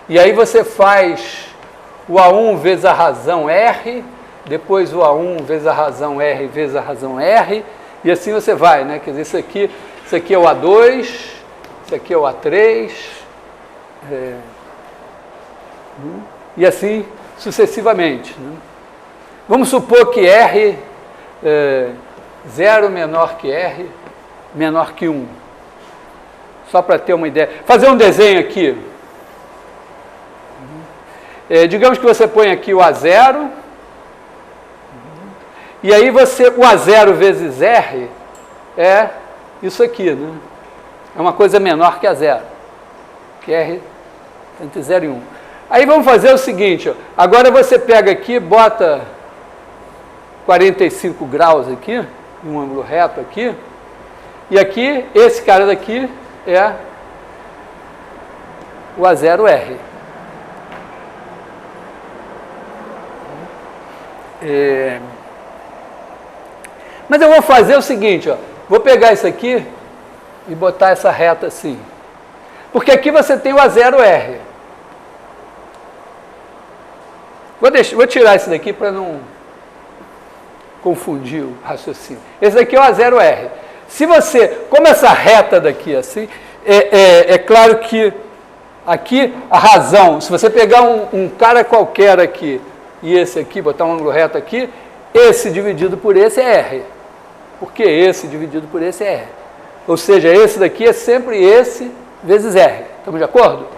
e aí você faz o A1 vezes a razão R, depois o A1 vezes a razão R vezes a razão R, e assim você vai, né? Quer dizer, isso aqui é o A2, isso aqui é o A3, e assim sucessivamente, né? Vamos supor que R 0 menor que R menor que 1. Só para ter uma ideia. Fazer um desenho aqui. Digamos que você põe aqui o A0. E aí o A0 vezes R é isso aqui, né? É uma coisa menor que a 0. Que R entre 0 e 1. Aí vamos fazer o seguinte, ó. Agora você pega aqui, bota 45 graus aqui, um ângulo reto aqui, e aqui, esse cara daqui é o A0R. Mas eu vou fazer o seguinte, ó, vou pegar isso aqui e botar essa reta assim, porque aqui você tem o A0R. Vou tirar isso daqui para não confundir o raciocínio. Esse daqui é o A0R. Se você, como essa reta daqui assim, é claro que aqui a razão, se você pegar um cara qualquer aqui e esse aqui, botar um ângulo reto aqui, esse dividido por esse é R. Porque esse dividido por esse é R. Ou seja, esse daqui é sempre esse vezes R. Estamos de acordo?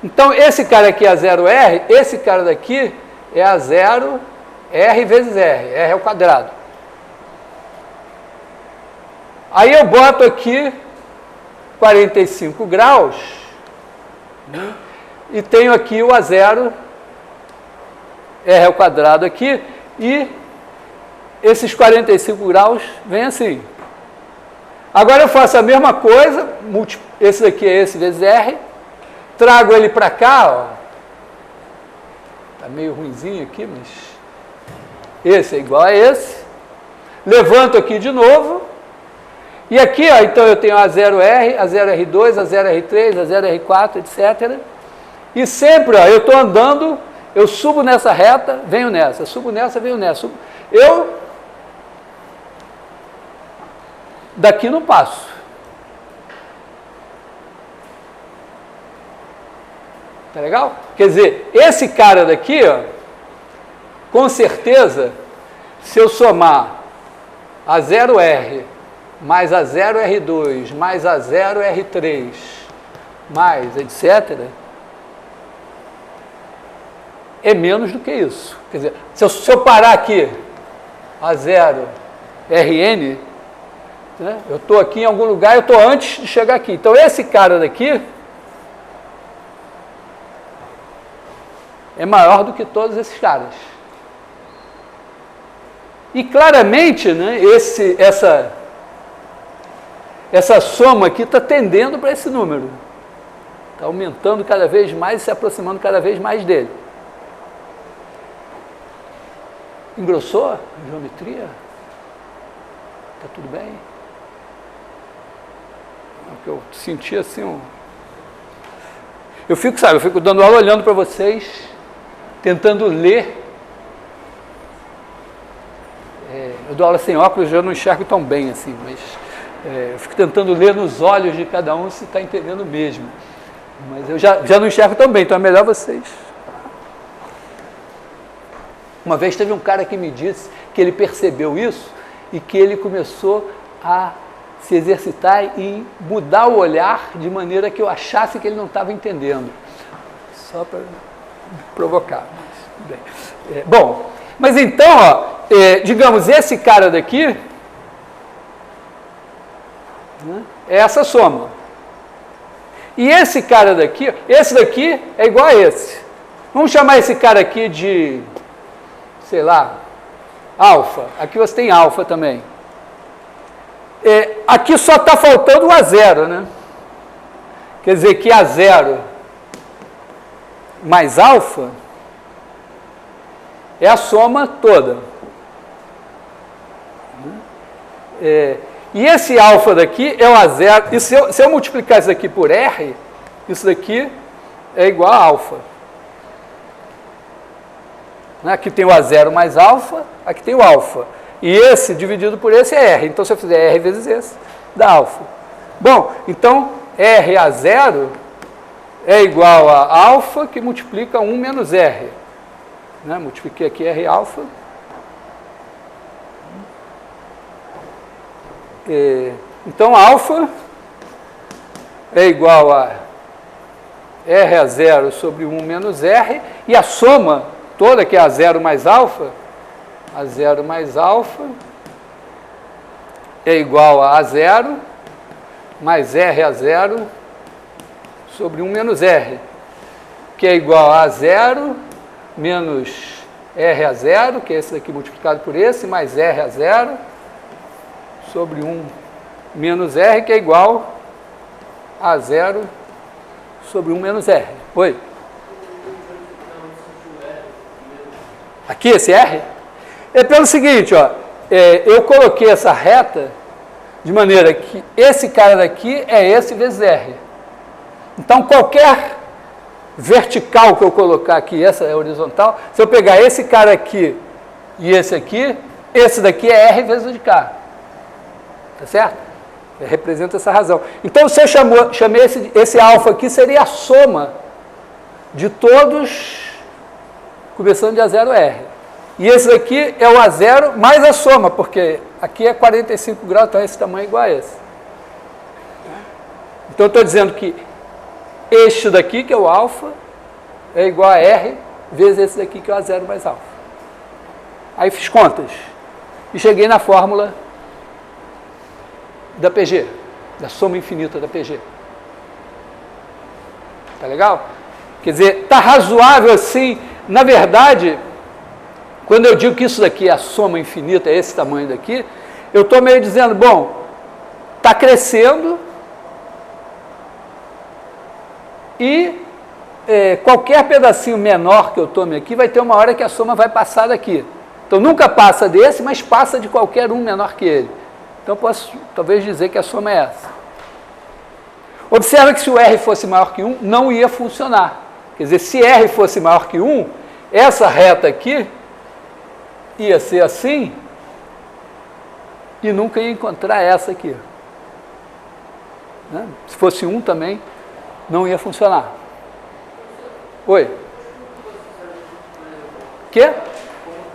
Então, esse cara aqui é A0R, esse cara daqui é A0 R vezes R, R ao quadrado. Aí eu boto aqui 45 graus, né, e tenho aqui o A0 R ao quadrado aqui, e esses 45 graus vem assim. Agora eu faço a mesma coisa, esse daqui é esse vezes R, trago ele para cá, ó. Tá meio ruinzinho aqui, mas esse é igual a esse. Levanto aqui de novo. E aqui, ó, então eu tenho A0R, A0R2, A0R3, A0R4, etc. E sempre, ó, eu estou andando, eu subo nessa reta, venho nessa, subo nessa, venho nessa. Eu daqui não passo. Tá legal? Quer dizer, esse cara daqui, ó, com certeza, se eu somar a 0R mais a 0R2 mais a 0R3 mais etc., é menos do que isso. Quer dizer, se eu parar aqui a 0RN, né, eu estou aqui em algum lugar, eu estou antes de chegar aqui. Então, esse cara daqui é maior do que todos esses caras. E claramente, né, essa soma aqui está tendendo para esse número. Está aumentando cada vez mais e se aproximando cada vez mais dele. Engrossou a geometria? Está tudo bem? É o que eu senti assim. Eu fico dando aula olhando para vocês, tentando ler. Eu dou aula sem óculos, eu não enxergo tão bem assim, mas eu fico tentando ler nos olhos de cada um se está entendendo mesmo. Mas eu já não enxergo tão bem, então é melhor vocês. Uma vez teve um cara que me disse que ele percebeu isso e que ele começou a se exercitar em mudar o olhar de maneira que eu achasse que ele não estava entendendo. Só para provocar. Mas, bem. Bom, mas então, digamos, esse cara daqui, né, é essa soma. E esse cara daqui, esse daqui é igual a esse. Vamos chamar esse cara aqui de, sei lá, alfa. Aqui você tem alfa também. Aqui só está faltando o A0, né? Quer dizer que A0 mais alfa é a soma toda. E esse alfa daqui é o A0. E se eu multiplicar isso daqui por R, isso daqui é igual a alfa. Aqui tem o A0 mais alfa, aqui tem o alfa. E esse dividido por esse é R. Então, se eu fizer R vezes esse, dá alfa. Bom, então, RA0 é igual a alfa que multiplica 1 menos R. Né? Multipliquei aqui R alfa. Então, alfa é igual a RA0 sobre 1 menos R. E a soma toda, que é A0 mais alfa, A0 mais alfa é igual a A0 mais RA0 sobre 1 menos R, que é igual a A0 menos RA0, que é esse daqui multiplicado por esse, mais RA0 sobre 1 menos R, que é igual a A0 sobre 1 menos R. Oi? Aqui, esse R? É pelo seguinte, ó, eu coloquei essa reta de maneira que esse cara daqui é esse vezes R. Então, qualquer vertical que eu colocar aqui, essa é horizontal, se eu pegar esse cara aqui e esse daqui é R vezes o de cá. Tá certo? Representa essa razão. Então, se eu chamei esse alfa aqui, seria a soma de todos, começando de A0R. E esse daqui é o A0 mais a soma, porque aqui é 45 graus, então esse tamanho é igual a esse. Então, eu estou dizendo que este daqui, que é o alfa, é igual a R vezes esse daqui, que é o A0 mais alfa. Aí fiz contas e cheguei na fórmula da PG, da soma infinita da PG. Tá legal? Quer dizer, está razoável assim. Na verdade, quando eu digo que isso daqui é a soma infinita, é esse tamanho daqui, eu estou meio dizendo, bom, está crescendo e qualquer pedacinho menor que eu tome aqui vai ter uma hora que a soma vai passar daqui. Então, nunca passa desse, mas passa de qualquer um menor que ele. Então, posso talvez dizer que a soma é essa. Observa que se o R fosse maior que 1, não ia funcionar. Quer dizer, se R fosse maior que 1, essa reta aqui ia ser assim e nunca ia encontrar essa aqui. Né? Se fosse 1 também, não ia funcionar. Oi? Quê? Como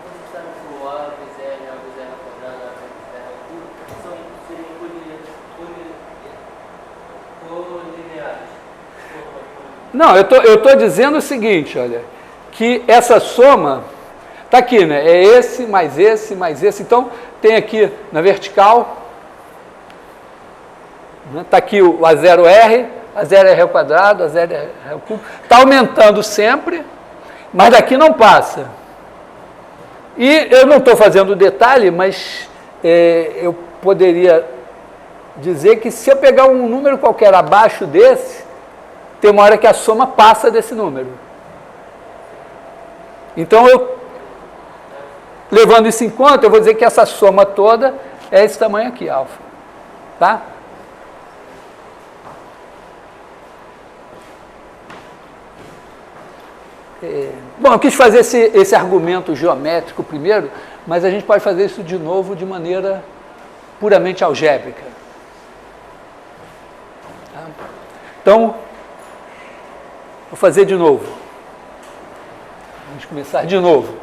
Não, eu estou dizendo o seguinte, olha, que essa soma está aqui, né? É esse, mais esse, mais esse. Então, tem aqui na vertical, está aqui o A0R, A0R ao quadrado, A0R ao cubo. Está aumentando sempre, mas daqui não passa. E eu não estou fazendo detalhe, mas eu poderia dizer que se eu pegar um número qualquer abaixo desse, tem uma hora que a soma passa desse número. Então, levando isso em conta, eu vou dizer que essa soma toda é esse tamanho aqui, alfa. Tá? Bom, eu quis fazer esse argumento geométrico primeiro, mas a gente pode fazer isso de novo de maneira puramente algébrica. Tá? Então, vou fazer de novo. Vamos começar de novo.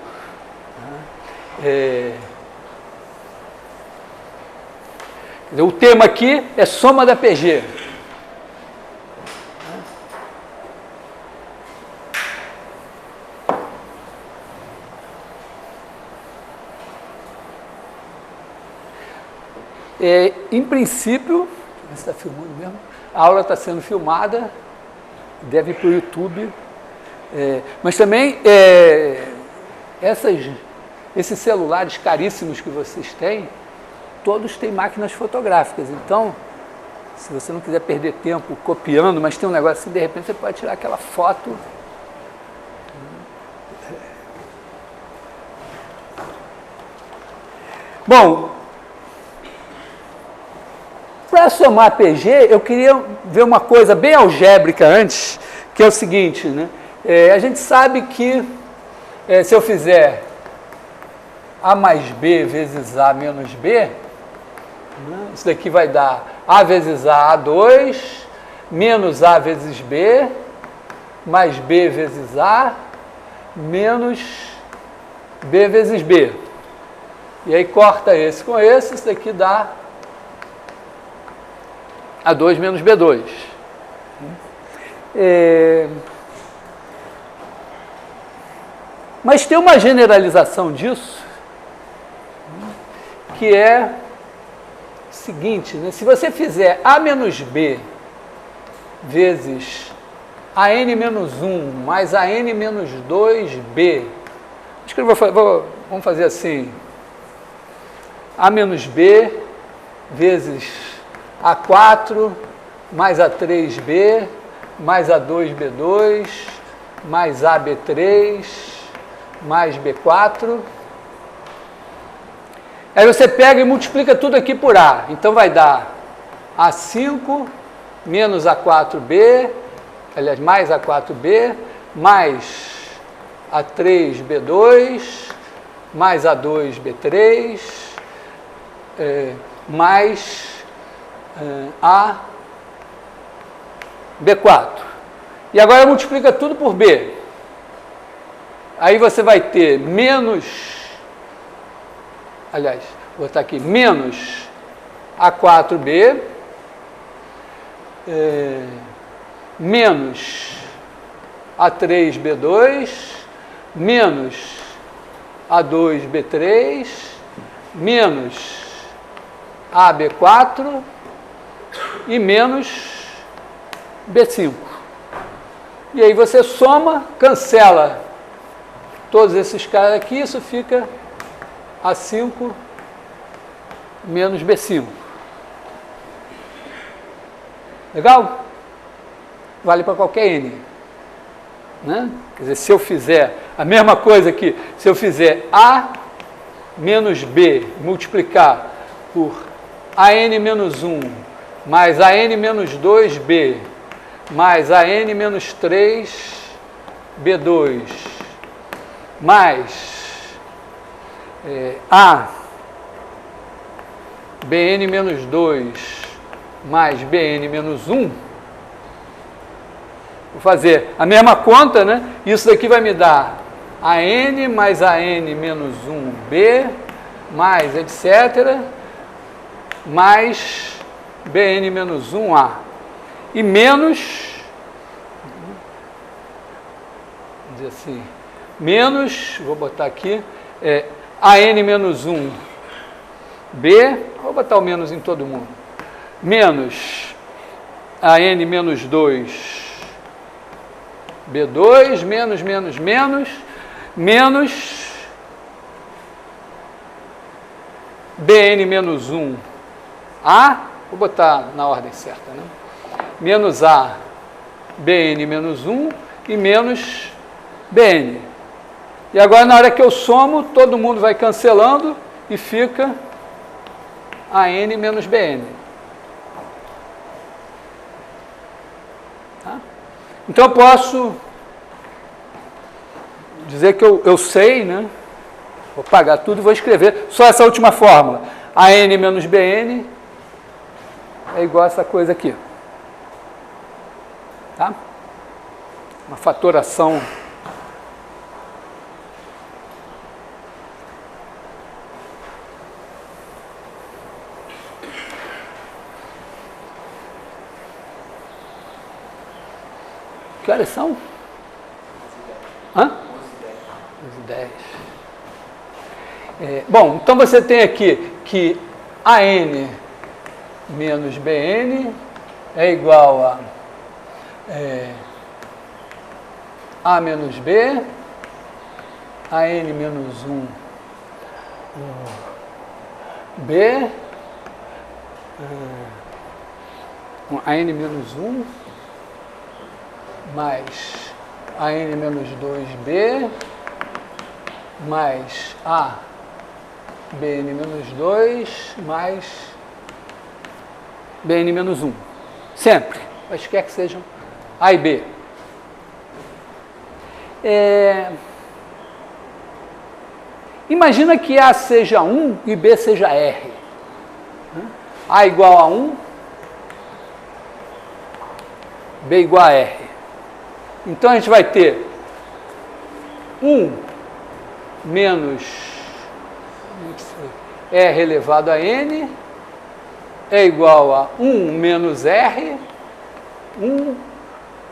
O tema aqui é soma da PG. Em princípio, deixa eu ver se está filmando mesmo, a aula está sendo filmada, deve ir para o YouTube, mas também esses celulares caríssimos que vocês têm, todos têm máquinas fotográficas, então, se você não quiser perder tempo copiando, mas tem um negócio assim, de repente você pode tirar aquela foto. Bom, para somar PG, eu queria ver uma coisa bem algébrica antes, que é o seguinte, né? A gente sabe que se eu fizer A mais B vezes A menos B, né, isso daqui vai dar A vezes A, A2, menos A vezes B, mais B vezes A, menos B vezes B. E aí corta esse com esse, isso daqui dá A2 menos B2. Mas tem uma generalização disso, que é o seguinte, né? Se você fizer A menos B vezes AN menos 1 mais AN menos 2B, acho que vamos fazer assim, A menos B vezes A4 mais A3B mais A2B2 mais AB3 mais B4. Aí você pega e multiplica tudo aqui por A. Então vai dar A5 menos A4B, aliás, mais A4B, mais A3B2, mais A2B3, mais A-B4. E agora multiplica tudo por B. Aí você vai ter menos, aliás, vou botar aqui, menos A4B, menos A3B2, menos A2B3, menos AB4 e menos B5. E aí você soma, cancela todos esses caras aqui, isso fica A5 menos B5. Legal? Vale para qualquer N. Né? Quer dizer, se eu fizer a mesma coisa aqui, se eu fizer A menos B multiplicar por AN menos 1 mais AN menos 2B mais AN menos 3B2 mais A BN menos 2 mais BN menos 1, vou fazer a mesma conta, né? Isso daqui vai me dar AN mais AN menos 1B mais etc, mais BN menos 1A. E menos dizer assim, menos, vou botar aqui, AN menos 1, B, vou botar o menos em todo mundo, menos AN menos 2, B2, menos, BN menos 1, A, vou botar na ordem certa, né? Menos A, BN menos 1 e menos BN. E agora, na hora que eu somo, todo mundo vai cancelando e fica AN menos BN. Tá? Então, eu posso dizer que eu sei, né? Vou pagar tudo e vou escrever só essa última fórmula. AN menos BN é igual a essa coisa aqui. Tá? Uma fatoração. Que horas são? 11h10. Bom, então você tem aqui que AN menos BN é igual a A menos B, AN menos 1 B, AN menos 1 mais AN menos 2B mais A BN menos 2 mais BN menos 1. Sempre, mas quer que sejam A e B. Imagina que A seja 1 e B seja R. A igual a 1, B igual a R. Então a gente vai ter 1 menos R elevado a N é igual a 1 menos R, 1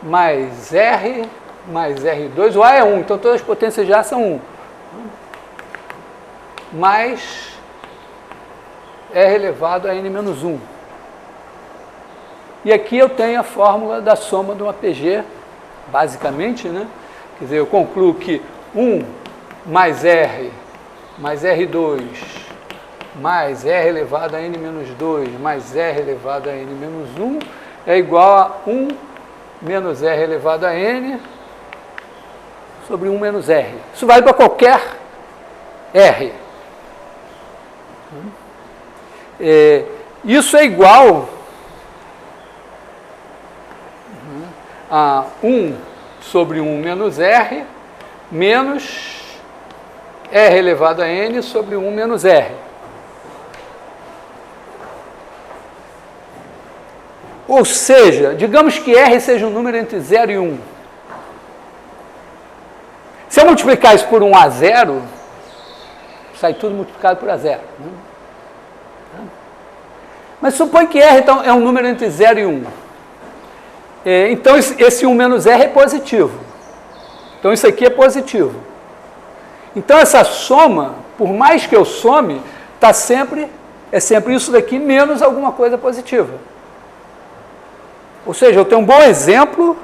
mais R mais R2, o A é 1, então todas as potências já são 1. Mais R elevado a N menos 1. E aqui eu tenho a fórmula da soma de uma PG, basicamente, né? Quer dizer, eu concluo que 1 mais R mais R2 mais R elevado a N menos 2 mais R elevado a N menos 1 é igual a 1 menos R elevado a N sobre 1 menos R. Isso vale para qualquer R. Isso é igual a 1 sobre 1 menos R menos R elevado a N sobre 1 menos R. Ou seja, digamos que R seja um número entre 0 e 1. Se eu multiplicar isso por 1 a 0, sai tudo multiplicado por A0. Né? Mas supõe que R então, é um número entre 0 e 1. Então, esse 1 menos R é positivo. Então, isso aqui é positivo. Então, essa soma, por mais que eu some, é sempre isso daqui menos alguma coisa positiva. Ou seja, eu tenho um bom exemplo,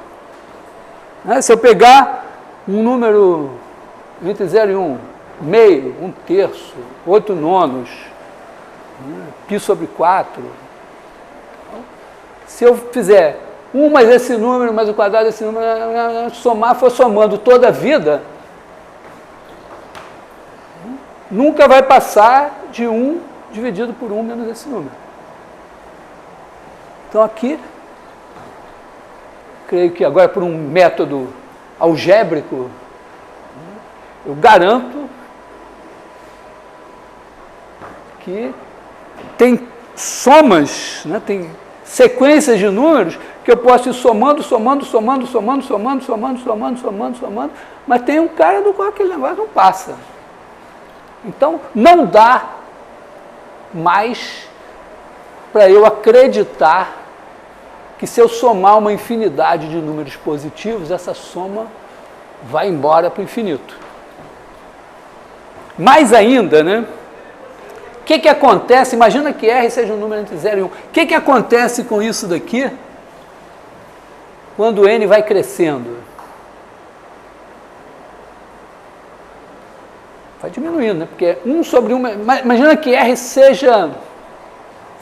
né? Se eu pegar um número entre 0 e 1, meio, 1/3, 8 nonos, π sobre 4. Se eu fizer 1 mais esse número, mais o quadrado desse número, somar, for somando toda a vida, nunca vai passar de 1 dividido por 1 menos esse número. Então aqui, creio que agora por um método algébrico, eu garanto que tem somas, né, tem sequências de números que eu posso ir somando, mas tem um cara do qual aquele negócio não passa. Então, não dá mais para eu acreditar que se eu somar uma infinidade de números positivos, essa soma vai embora para o infinito. Mais ainda, né? O que acontece? Imagina que R seja um número entre 0 e 1. O que acontece com isso daqui quando N vai crescendo? Vai diminuindo, né? Porque 1 sobre 1... Imagina que R seja,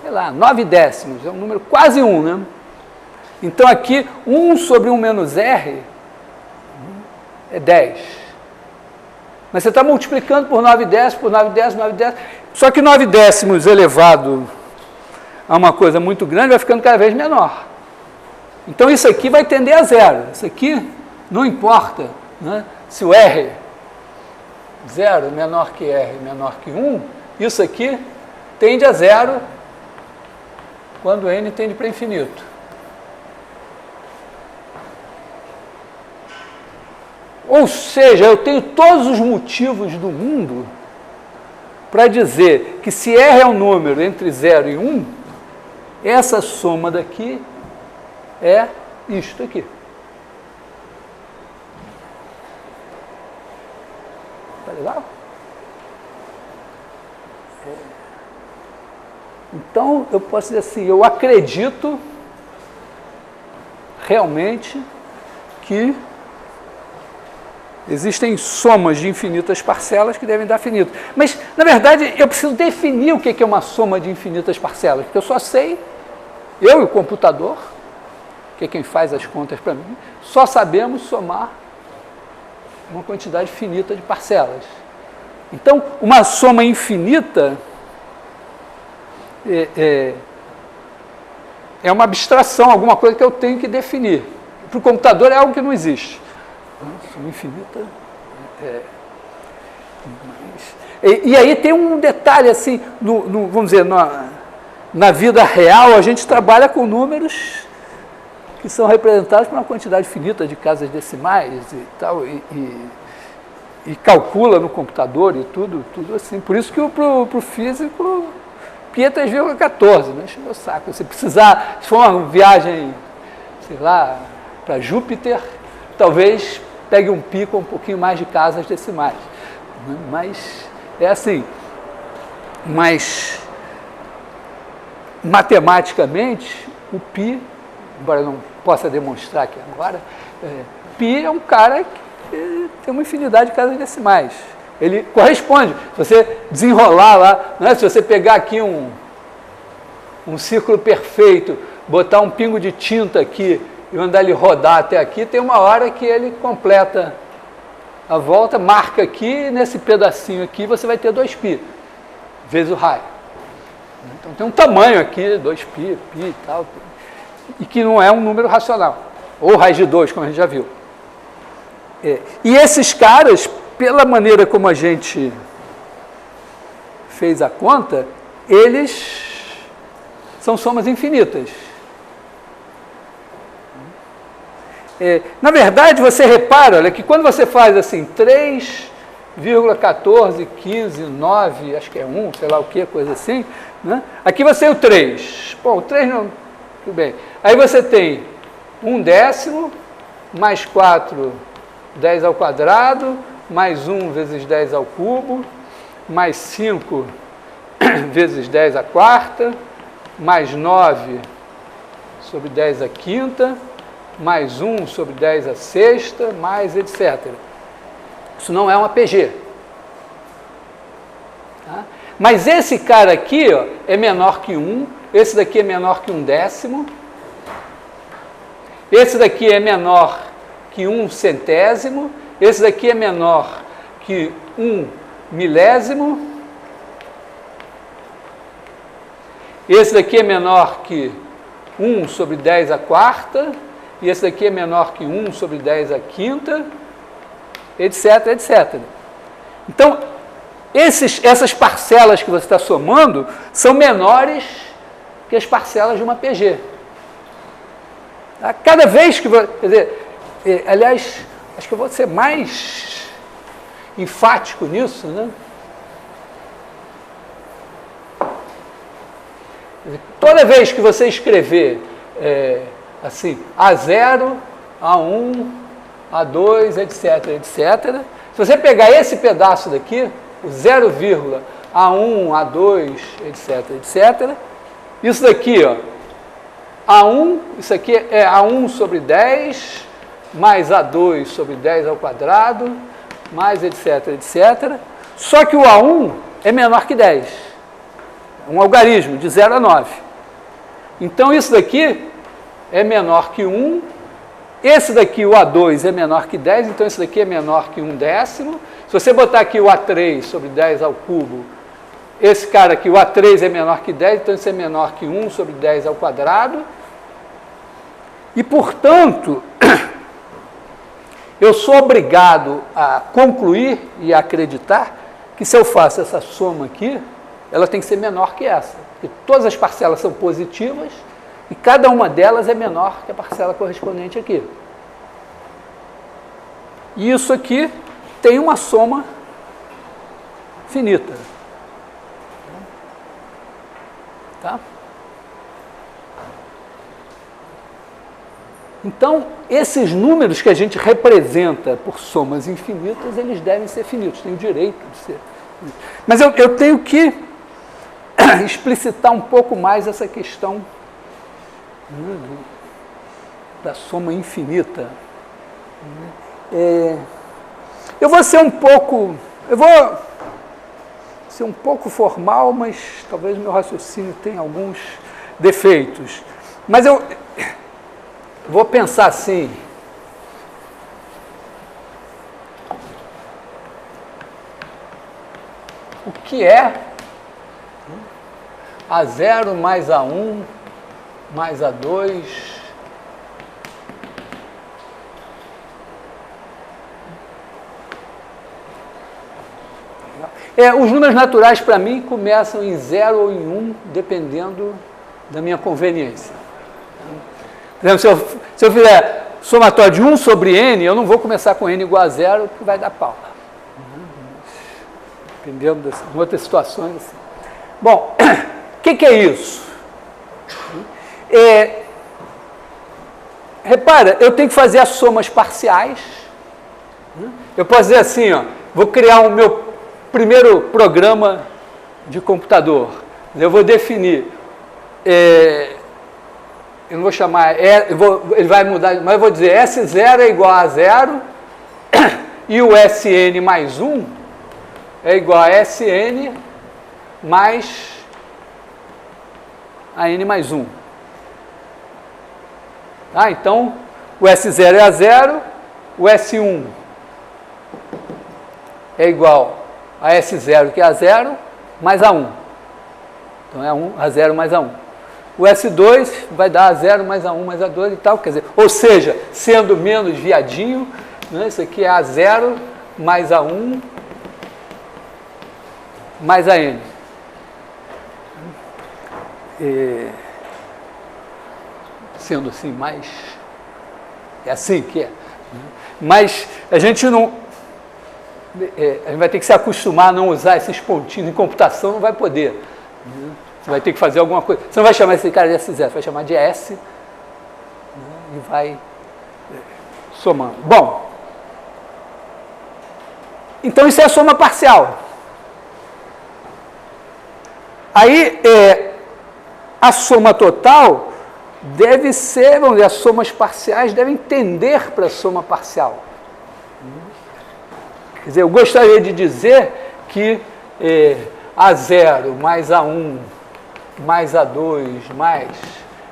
sei lá, 9 décimos. É um número quase 1, né? Então aqui, 1 sobre 1 menos R é 10. Mas você está multiplicando por 9 décimos, por 9 décimos, 9 décimos. Só que 9 décimos elevado a uma coisa muito grande vai ficando cada vez menor. Então isso aqui vai tender a zero. Isso aqui não importa, né? Se o R 0 menor que R menor que 1, isso aqui tende a zero quando N tende para infinito. Ou seja, eu tenho todos os motivos do mundo para dizer que se R é um número entre 0 e 1, essa soma daqui é isto aqui. Tá legal? Então, eu posso dizer assim, eu acredito realmente que existem somas de infinitas parcelas que devem dar finito. Mas, na verdade, eu preciso definir o que é uma soma de infinitas parcelas, porque eu só sei, eu e o computador, que é quem faz as contas para mim, só sabemos somar uma quantidade finita de parcelas. Então, uma soma infinita é uma abstração, alguma coisa que eu tenho que definir. Para o computador é algo que não existe. Soma infinita. E aí tem um detalhe assim, vamos dizer, na vida real a gente trabalha com números que são representados por uma quantidade finita de casas decimais e tal, e calcula no computador e tudo assim. Por isso que para o físico, π é 3,14, né? Enche meu saco. Se precisar, se for uma viagem, sei lá, para Júpiter, talvez pegue um π com um pouquinho mais de casas decimais. Mas é assim. Mas matematicamente, o π, embora eu não possa demonstrar aqui agora, π é um cara que tem uma infinidade de casas decimais. Ele corresponde. Se você desenrolar lá, né, se você pegar aqui um círculo perfeito, botar um pingo de tinta aqui e mandar ele rodar até aqui, tem uma hora que ele completa a volta, marca aqui, nesse pedacinho aqui você vai ter 2π, vezes o raio. Então tem um tamanho aqui, 2π, π e tal, e que não é um número racional, ou raiz de 2, como a gente já viu. E esses caras, pela maneira como a gente fez a conta, eles são somas infinitas. Na verdade, você repara, olha, que quando você faz assim, 3,14, 15, 9, acho que é 1, sei lá o que, coisa assim, né? Aqui você tem o 3. Bom, o 3 não... Tudo bem. Aí você tem 1 décimo, mais 4, 10 ao quadrado, mais 1 vezes 10 ao cubo, mais 5 vezes 10 à quarta, mais 9 sobre 10 à quinta, mais 1 sobre 10 à sexta, mais etc. Isso não é uma PG. Tá? Mas esse cara aqui, ó, é menor que 1, esse daqui é menor que 1 décimo, esse daqui é menor que 1 centésimo, esse daqui é menor que 1 milésimo, esse daqui é menor que 1 sobre 10 à quarta, e esse daqui é menor que 1 sobre 10 à quinta, etc, etc. Então, essas parcelas que você está somando são menores que as parcelas de uma PG. Tá? Cada vez que você... Quer dizer, aliás, acho que eu vou ser mais enfático nisso, né? Toda vez que você escrever assim, A0, A1, A2, etc, etc. Se você pegar esse pedaço daqui, o 0, A1, A2, etc, etc. Isso daqui, ó, A1, isso aqui é A1 sobre 10, mais A2 sobre 10 ao quadrado, mais etc, etc. Só que o A1 é menor que 10. É um algarismo de 0 a 9. Então, isso daqui é menor que 1. Esse daqui, o A2, é menor que 10, então esse daqui é menor que 1/10. Se você botar aqui o A3 sobre 10 ao cubo, esse cara aqui, o A3 é menor que 10, então isso é menor que 1 sobre 10 ao quadrado. E, portanto, eu sou obrigado a concluir e a acreditar que se eu faço essa soma aqui, ela tem que ser menor que essa. Porque todas as parcelas são positivas e cada uma delas é menor que a parcela correspondente aqui. E isso aqui tem uma soma finita. Tá? Então, esses números que a gente representa por somas infinitas, eles devem ser finitos, têm o direito de ser. Mas eu tenho que explicitar um pouco mais essa questão da soma infinita. Eu vou ser um pouco formal, mas talvez meu raciocínio tenha alguns defeitos. Mas eu vou pensar assim. O que é A0 mais A1 mais A2 os números naturais, para mim, começam em 0 ou em 1, dependendo da minha conveniência. Por exemplo, se eu fizer somatório de 1 sobre n, eu não vou começar com n igual a 0, porque vai dar pau. Dependendo de outras situações. Assim. Bom, o que é isso? Repara, eu tenho que fazer as somas parciais. Eu posso dizer assim, ó, vou criar o meu primeiro programa de computador. Eu vou definir, eu não vou chamar, ele vai mudar, mas eu vou dizer S0 é igual a 0 e o Sn mais 1 é igual a Sn mais a n mais 1. Tá? Então, o S0 é a 0, o S1 é igual a S0, que é a 0, mais a 1. Então, é a 0 mais a 1. O S2 vai dar a 0 mais a 1 mais a 2 e tal. Quer dizer, ou seja, sendo menos viadinho, né, isso aqui é a 0 mais a 1 mais a n. Sendo assim, mais... É assim que é. Mas a gente não... a gente vai ter que se acostumar a não usar esses pontinhos. Em computação não vai poder. Você vai ter que fazer alguma coisa. Você não vai chamar esse cara de S0, você vai chamar de S, e vai somando. Bom, então isso é a soma parcial. Aí, a soma total deve ser, vamos dizer, as somas parciais devem tender para a soma parcial. Quer dizer, eu gostaria de dizer que A0 mais A1 mais A2 mais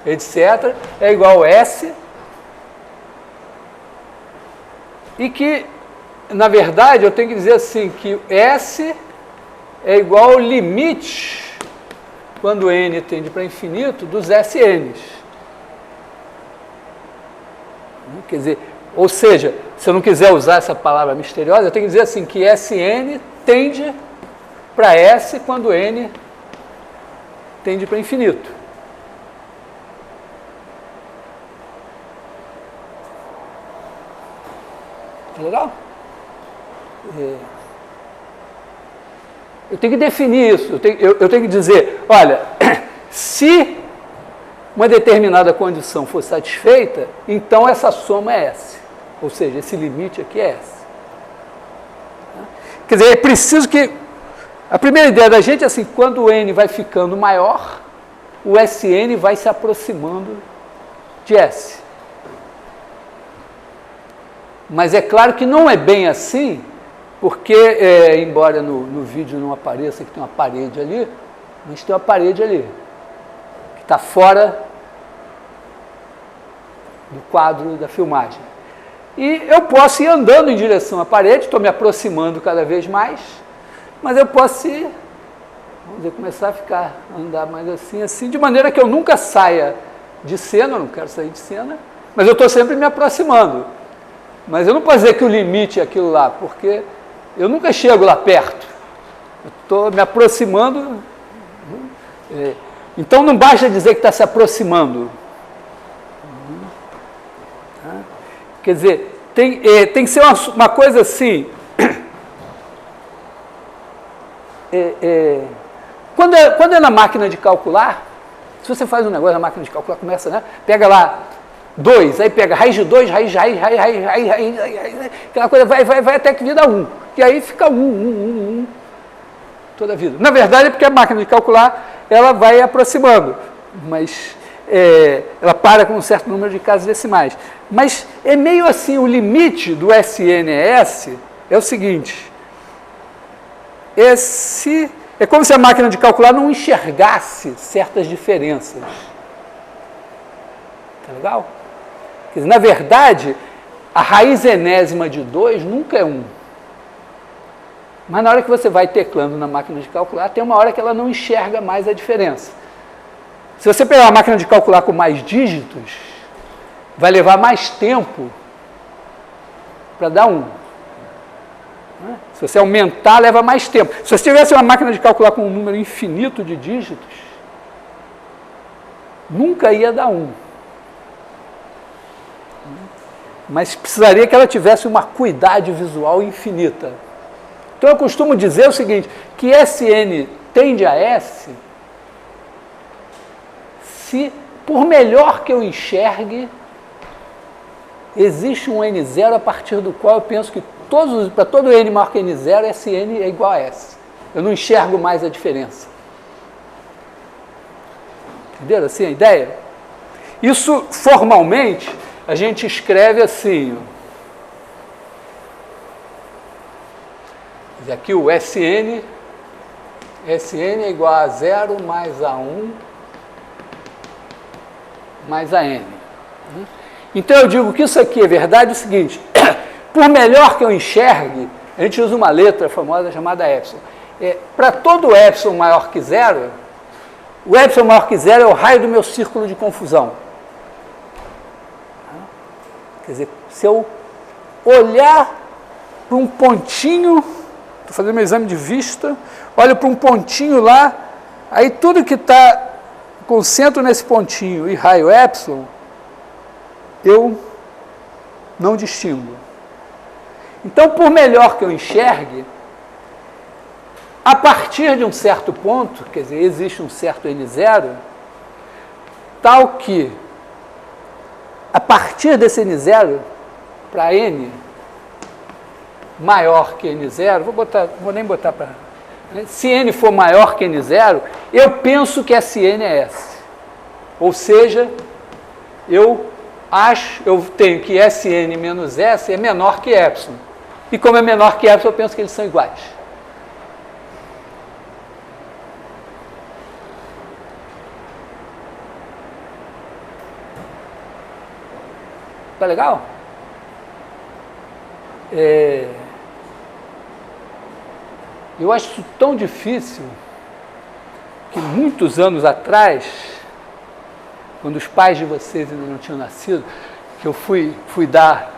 etc. é igual a S, e que, na verdade, eu tenho que dizer assim, que S é igual ao limite, quando n tende para infinito, dos SNs. Quer dizer, ou seja, se eu não quiser usar essa palavra misteriosa, eu tenho que dizer assim, que Sn tende para S quando n tende para infinito. Legal? Eu tenho que definir isso, eu tenho que dizer, olha, se uma determinada condição for satisfeita, então essa soma é S. Ou seja, esse limite aqui é S. Quer dizer, é preciso que... A primeira ideia da gente é assim, quando o N vai ficando maior, o Sn vai se aproximando de S. Mas é claro que não é bem assim, porque, embora no vídeo não apareça que tem uma parede ali, mas tem uma parede ali, que está fora do quadro da filmagem. E eu posso ir andando em direção à parede, estou me aproximando cada vez mais, mas eu posso ir, vamos dizer, começar a andar mais assim, de maneira que eu nunca saia de cena, eu não quero sair de cena, mas eu estou sempre me aproximando. Mas eu não posso dizer que o limite é aquilo lá, porque eu nunca chego lá perto. Eu estou me aproximando. Então não basta dizer que está se aproximando. Quer dizer, tem que ser uma coisa assim. Quando é na máquina de calcular, se você faz um negócio na máquina de calcular, começa, né? Pega lá 2, aí pega raiz de 2, raiz, aquela coisa vai até que vira 1. E aí fica 1, toda a vida. Na verdade é porque a máquina de calcular, ela vai aproximando, mas ela para com um certo número de casas decimais. Mas é meio assim, o limite do SNS é o seguinte, é como se a máquina de calcular não enxergasse certas diferenças. Tá legal? Quer dizer, na verdade, a raiz enésima de 2 nunca é 1. Mas na hora que você vai teclando na máquina de calcular, tem uma hora que ela não enxerga mais a diferença. Se você pegar uma máquina de calcular com mais dígitos, vai levar mais tempo para dar 1. Se você aumentar, leva mais tempo. Se você tivesse uma máquina de calcular com um número infinito de dígitos, nunca ia dar 1. Mas precisaria que ela tivesse uma acuidade visual infinita. Então eu costumo dizer o seguinte, que Sn tende a S, se, por melhor que eu enxergue, existe um N0 a partir do qual eu penso que para todo N maior que N0, Sn é igual a S. Eu não enxergo mais a diferença. Entenderam assim a ideia? Isso, formalmente, a gente escreve assim. Aqui o Sn é igual a 0 mais A1 mais a N. Então eu digo que isso aqui é verdade, é o seguinte, por melhor que eu enxergue, a gente usa uma letra famosa chamada epsilon. Para todo epsilon maior que 0, o epsilon maior que 0 é o raio do meu círculo de confusão. Quer dizer, se eu olhar para um pontinho, estou fazendo meu exame de vista, olho para um pontinho lá, aí tudo que está, concentro nesse pontinho e raio epsilon, eu não distingo. Então, por melhor que eu enxergue, a partir de um certo ponto, quer dizer, existe um certo N0, tal que, a partir desse N0, para N maior que N0, vou nem botar para... Se N for maior que N0, eu penso que Sn é S. Ou seja, eu tenho que Sn menos S é menor que epsilon. E como é menor que epsilon, eu penso que eles são iguais. Tá legal? Eu acho isso tão difícil que muitos anos atrás, quando os pais de vocês ainda não tinham nascido, que eu fui dar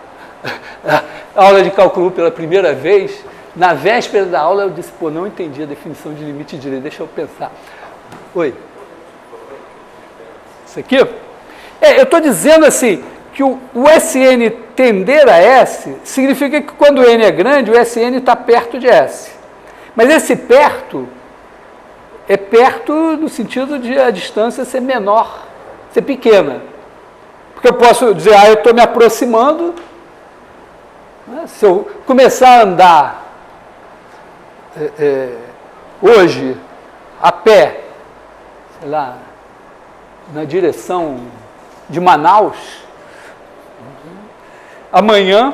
aula de cálculo pela primeira vez, na véspera da aula eu disse, não entendi a definição de limite de direito, deixa eu pensar. Oi? Isso aqui? Eu estou dizendo assim, que o Sn tender a S, significa que quando N é grande, o Sn está perto de S. Mas esse perto, é perto no sentido de a distância ser menor, ser pequena. Porque eu posso dizer, eu estou me aproximando, Né? Se eu começar a andar hoje a pé, sei lá, na direção de Manaus, amanhã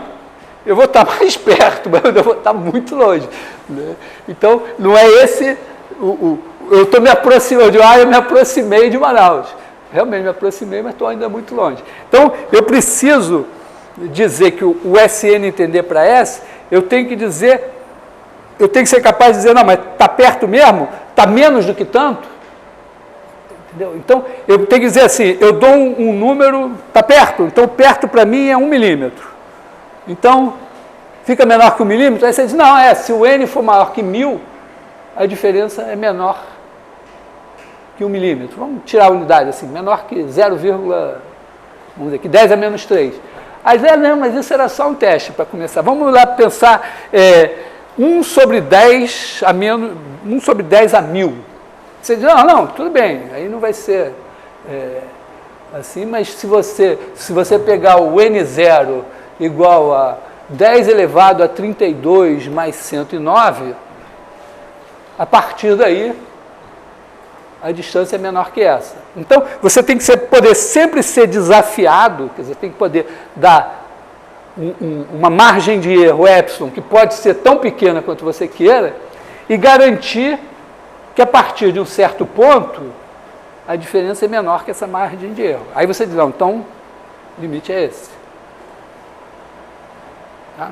eu vou estar mais perto, mas eu vou estar muito longe. Né? Então, não é esse... eu estou me aproximando, eu me aproximei de Manaus. Realmente me aproximei, mas estou ainda muito longe. Então, eu preciso dizer que o SN entender para S, eu tenho que ser capaz de dizer, não, mas está perto mesmo? Está menos do que tanto? Entendeu? Então, eu tenho que dizer assim, eu dou um número, está perto, então perto para mim é 1 milímetro. Então, fica menor que 1 milímetro? Aí você diz, não, se o N for maior que 1000, a diferença é menor que 1 milímetro. Vamos tirar a unidade assim, menor que 0, vamos dizer, que 10 a menos 3. Aí, não, mas isso era só um teste para começar. Vamos lá pensar 1 sobre 10 a menos, 1 sobre 10 a 1000. Você diz, não, tudo bem, aí não vai ser assim, mas se você pegar o N0 igual a 10 elevado a 32 mais 109, a partir daí, a distância é menor que essa. Então, você tem que poder sempre ser desafiado, quer dizer, tem que poder dar uma margem de erro, epsilon, que pode ser tão pequena quanto você queira, e garantir que a partir de um certo ponto, a diferença é menor que essa margem de erro. Aí você diz, não, então, o limite é esse. Tá?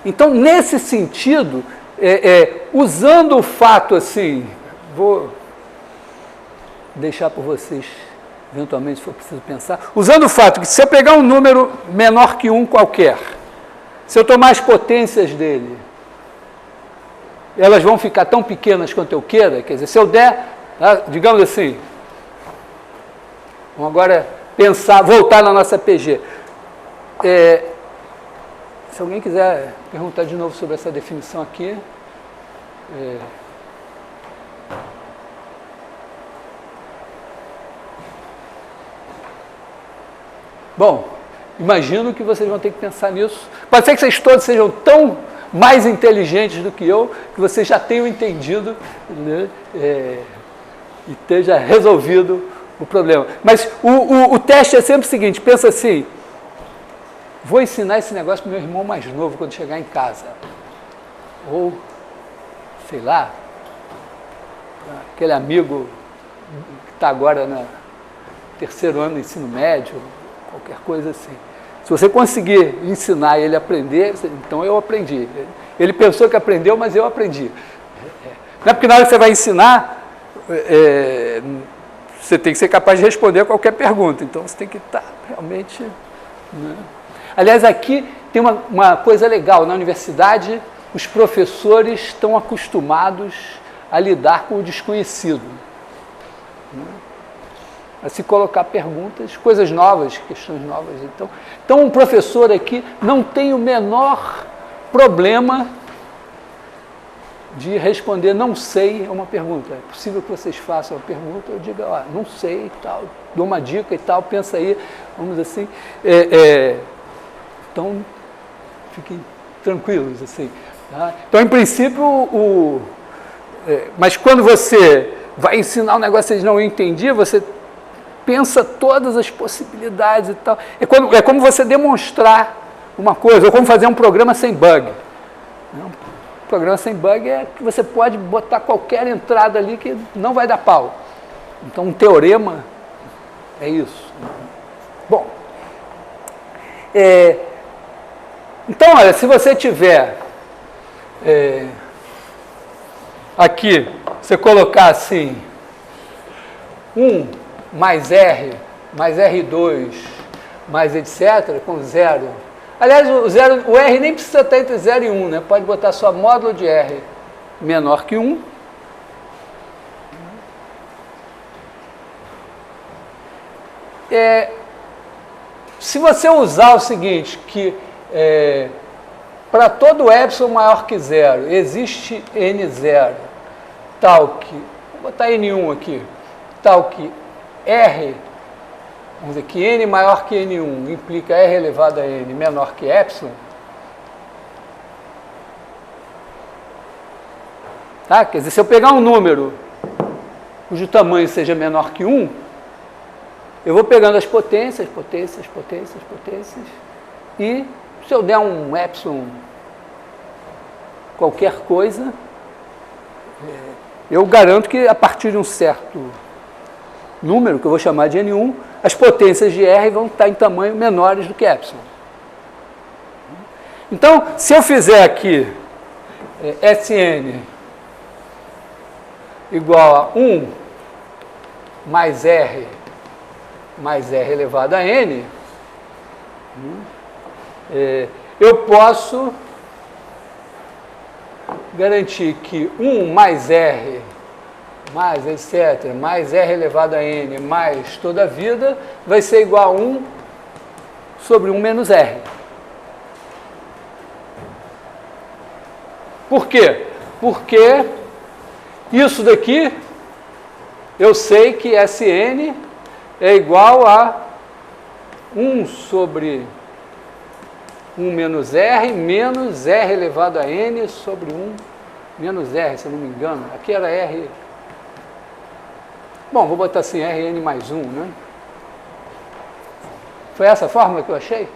Então, nesse sentido, usando o fato assim, vou deixar por vocês, eventualmente, se for preciso pensar, usando o fato que se eu pegar um número menor que 1 qualquer, se eu tomar as potências dele, elas vão ficar tão pequenas quanto eu queira, quer dizer, se eu der, tá, digamos assim, vamos agora voltar na nossa PG. Se alguém quiser perguntar de novo sobre essa definição aqui, bom, imagino que vocês vão ter que pensar nisso. Pode ser que vocês todos sejam tão mais inteligentes do que eu, que vocês já tenham entendido, né, e esteja resolvido o problema. Mas o teste é sempre o seguinte, pensa assim, vou ensinar esse negócio para o meu irmão mais novo quando chegar em casa. Ou, sei lá, aquele amigo que está agora no 3º ano do ensino médio, qualquer coisa assim. Se você conseguir ensinar ele a aprender, então eu aprendi. Ele pensou que aprendeu, mas eu aprendi. Não é porque na hora que você vai ensinar, você tem que ser capaz de responder a qualquer pergunta. Então você tem que estar realmente... Né? Aliás, aqui tem uma coisa legal. Na universidade, os professores estão acostumados a lidar com o desconhecido. Né? A se colocar perguntas, coisas novas, questões novas. Então, um professor aqui não tem o menor problema de responder não sei a uma pergunta. É possível que vocês façam a pergunta, eu diga, não sei e tal, dou uma dica e tal, pensa aí, vamos assim. Então, fiquem tranquilos, assim. Tá? Então, em princípio, mas quando você vai ensinar um negócio que vocês não entendiam, você pensa todas as possibilidades e tal. É como você demonstrar uma coisa, ou como fazer um programa sem bug. Um programa sem bug é que você pode botar qualquer entrada ali que não vai dar pau. Então, um teorema é isso. Bom, então, olha, se você tiver aqui, você colocar assim, 1 mais R, mais R2, mais etc., com 0. Aliás, o R nem precisa estar entre 0 e 1, né? Pode botar só módulo de R menor que 1. Se você usar o seguinte, que para todo epsilon maior que 0, existe N0, tal que, vou botar N1 aqui, tal que R vamos dizer que n maior que n1 implica r elevado a n menor que epsilon, tá? Quer dizer, se eu pegar um número cujo tamanho seja menor que 1, eu vou pegando as potências, e se eu der um epsilon qualquer coisa, eu garanto que a partir de um certo número, que eu vou chamar de N1, as potências de R vão estar em tamanho menores do que epsilon. Então, se eu fizer aqui Sn igual a 1 mais R elevado a N, eu posso garantir que 1 mais R, mais etc., mais R elevado a N, mais toda a vida, vai ser igual a 1 sobre 1 menos R. Por quê? Porque isso daqui, eu sei que Sn é igual a 1 sobre 1 menos R elevado a N sobre 1 menos R, se eu não me engano. Aqui era R. Bom, vou botar assim, Rn mais 1, né? Foi essa a fórmula que eu achei?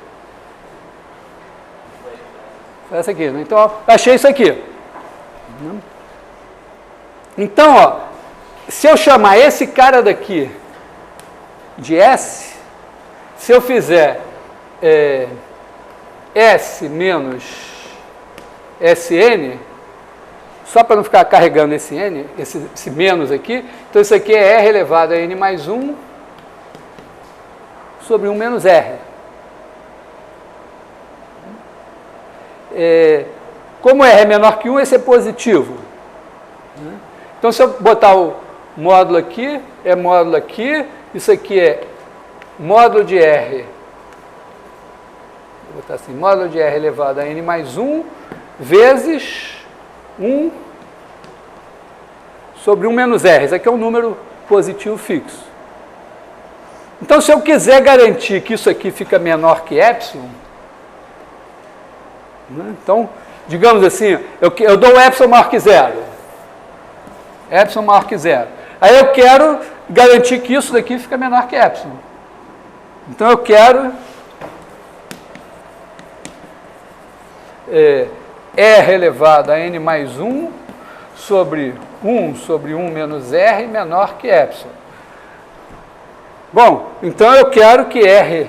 Foi essa aqui, né? Então, ó, achei isso aqui. Então, ó, se eu chamar esse cara daqui de S, se eu fizer S menos Sn, só para não ficar carregando esse N, esse menos aqui, então isso aqui é R elevado a N mais 1 sobre 1 menos R. Como R é menor que 1, esse é positivo. Então, se eu botar o módulo aqui, é módulo aqui, isso aqui é módulo de R, vou botar assim, módulo de R elevado a N mais 1, vezes 1 sobre 1 menos R. Isso aqui é um número positivo fixo. Então, se eu quiser garantir que isso aqui fica menor que epsilon, né? Então, digamos assim, eu dou um epsilon maior que zero. Epsilon maior que zero. Aí eu quero garantir que isso daqui fica menor que epsilon. Então, eu quero R elevado a N mais 1 sobre 1 menos R menor que epsilon. Bom, então eu quero que R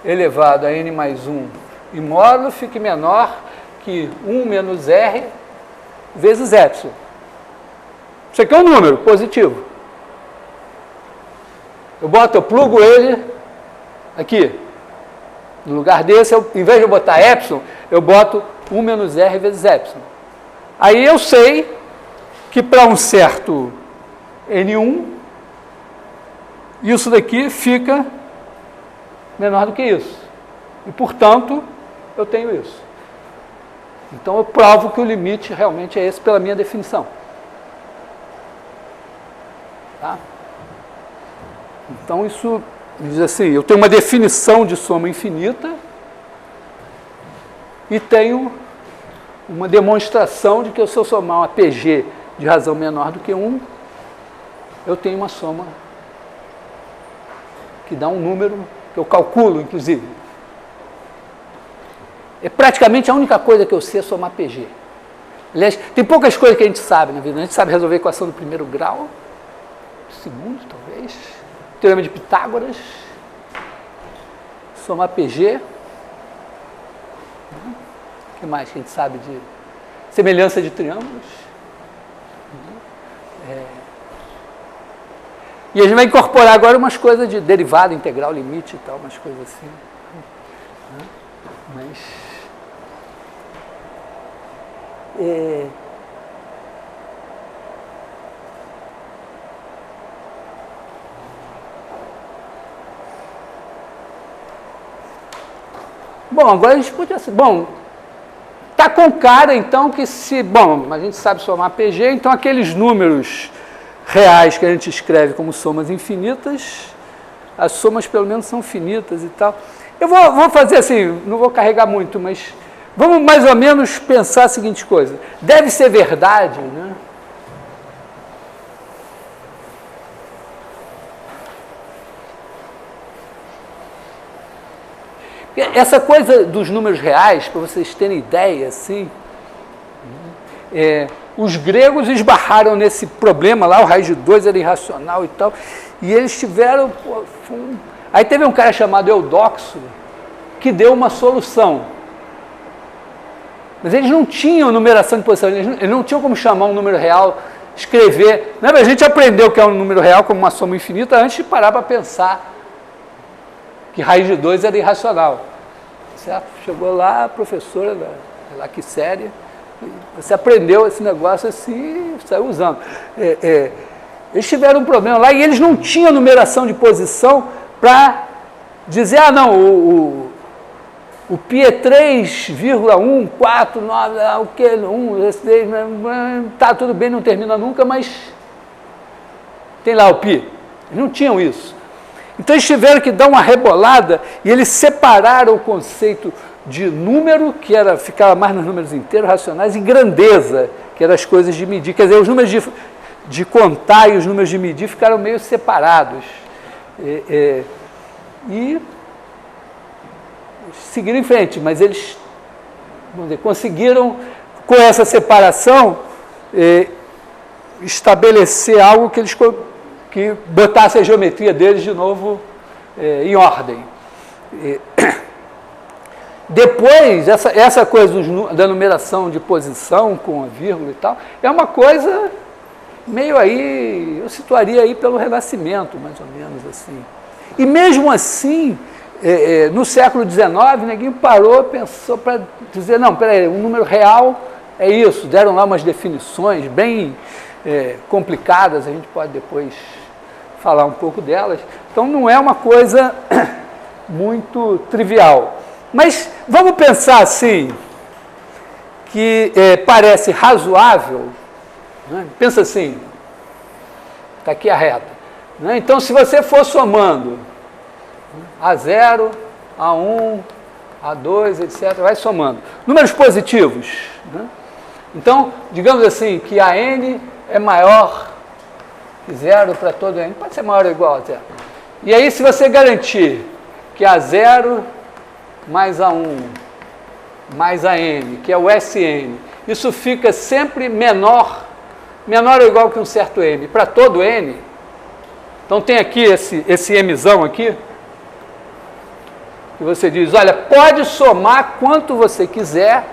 elevado a N mais 1 em módulo fique menor que 1 menos R vezes epsilon. Isso aqui é um número positivo. Eu plugo ele aqui. No lugar desse, em vez de eu botar epsilon, eu boto 1 menos R vezes epsilon. Aí eu sei que para um certo N1, isso daqui fica menor do que isso. E, portanto, eu tenho isso. Então, eu provo que o limite realmente é esse pela minha definição. Tá? Então, isso diz assim, eu tenho uma definição de soma infinita e tenho uma demonstração de que se eu somar uma PG de razão menor do que 1, eu tenho uma soma que dá um número que eu calculo, inclusive. É praticamente a única coisa que eu sei é somar PG. Aliás, tem poucas coisas que a gente sabe na vida. A gente sabe resolver a equação do primeiro grau, do segundo, talvez, teorema de Pitágoras, somar PG. O que mais que a gente sabe de semelhança de triângulos? E a gente vai incorporar agora umas coisas de derivada, integral, limite e tal, umas coisas assim. Mas... Bom, agora a gente podia ser... Bom, tá com cara, então, que se... Bom, a gente sabe somar PG, então aqueles números reais que a gente escreve como somas infinitas, as somas pelo menos são finitas e tal. Eu vou fazer assim, não vou carregar muito, mas vamos mais ou menos pensar a seguinte coisa. Deve ser verdade, né? Essa coisa dos números reais, para vocês terem ideia, assim, os gregos esbarraram nesse problema lá, o raiz de 2 era irracional e tal, e eles tiveram... Aí teve um cara chamado Eudoxo, que deu uma solução. Mas eles não tinham numeração de posição, eles não tinham como chamar um número real, escrever. Lembra, a gente aprendeu que é um número real como uma soma infinita antes de parar para pensar que raiz de 2 era irracional. Certo? Chegou lá a professora, lá que séria, você aprendeu esse negócio assim e saiu usando. Eles tiveram um problema lá e eles não tinham numeração de posição para dizer, ah não, o π é 3,1, 4, 9, o que, 1, esse daí, tá tudo bem, não termina nunca, mas tem lá o π. Eles não tinham isso. Então eles tiveram que dar uma rebolada e eles separaram o conceito de número, que ficava mais nos números inteiros, racionais, e grandeza, que eram as coisas de medir. Quer dizer, os números de contar e os números de medir ficaram meio separados. E seguiram em frente, mas eles, vamos dizer, conseguiram, com essa separação, estabelecer algo que botasse a geometria deles de novo em ordem. Depois, essa coisa da numeração de posição com a vírgula e tal, é uma coisa meio aí, eu situaria aí pelo Renascimento, mais ou menos assim. E mesmo assim, no século XIX, ninguém parou, pensou para dizer, não, peraí, um número real é isso, deram lá umas definições bem complicadas, a gente pode depois falar um pouco delas. Então não é uma coisa muito trivial. Mas vamos pensar assim, que parece razoável, né? Pensa assim, está aqui a reta. Né? Então se você for somando A0, A1, A2, etc., vai somando. Números positivos. Né? Então, digamos assim, que AN é maior que 0 para todo N, pode ser maior ou igual a 0. E aí, se você garantir que A0 mais A1 mais AN, que é o SN, isso fica sempre menor ou igual que um certo M, para todo N. Então, tem aqui esse Mzão aqui, que você diz, olha, pode somar quanto você quiser,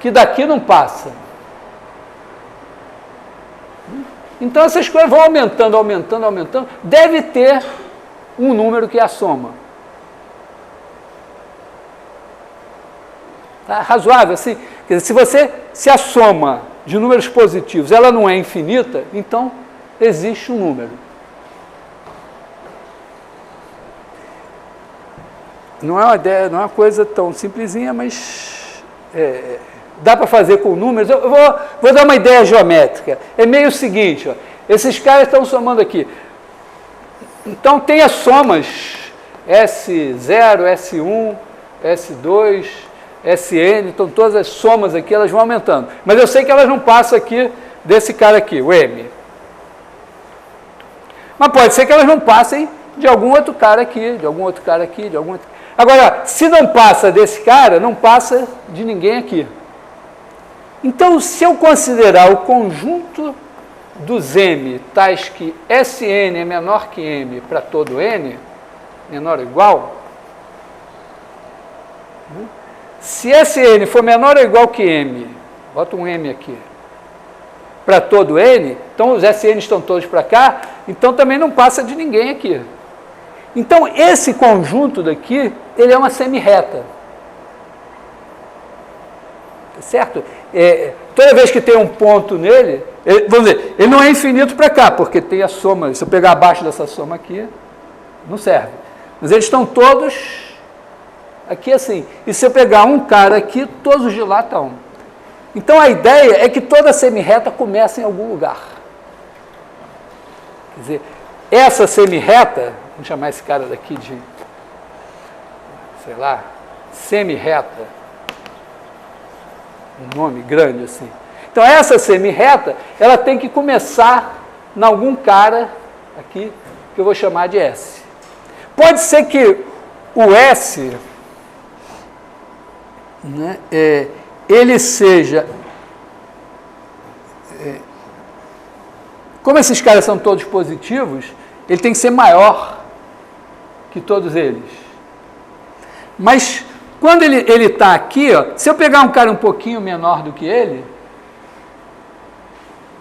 que daqui não passa. Então, essas coisas vão aumentando, aumentando, aumentando. Deve ter um número que é a soma. Tá? Razoável, assim. Quer dizer, se a soma de números positivos ela não é infinita, então existe um número. Não é uma ideia, não é uma coisa tão simplesinha, mas dá para fazer com números. Eu vou dar uma ideia geométrica. É meio o seguinte, ó, esses caras estão somando aqui. Então tem as somas S0, S1, S2, Sn, então todas as somas aqui, elas vão aumentando. Mas eu sei que elas não passam aqui desse cara aqui, o M. Mas pode ser que elas não passem de algum outro cara aqui, de algum outro cara aqui, de algum outro... Agora, se não passa desse cara, não passa de ninguém aqui. Então, se eu considerar o conjunto dos M, tais que Sn é menor que M para todo N, menor ou igual, se Sn for menor ou igual que M, bota um M aqui, para todo N, então os Sn estão todos para cá, então também não passa de ninguém aqui. Então, esse conjunto daqui, ele é uma semi-reta. Certo? Toda vez que tem um ponto nele, vamos dizer, ele não é infinito para cá, porque tem a soma, se eu pegar abaixo dessa soma aqui, não serve. Mas eles estão todos aqui assim. E se eu pegar um cara aqui, todos os de lá estão. Então a ideia é que toda semi-reta começa em algum lugar. Quer dizer, essa semi-reta, vamos chamar esse cara daqui de, sei lá, semi-reta, um nome grande assim. Então essa semi-reta, ela tem que começar em algum cara aqui, que eu vou chamar de S. Pode ser que o S, né, ele seja... como esses caras são todos positivos, ele tem que ser maior que todos eles. Mas quando ele está aqui, ó, se eu pegar um cara um pouquinho menor do que ele,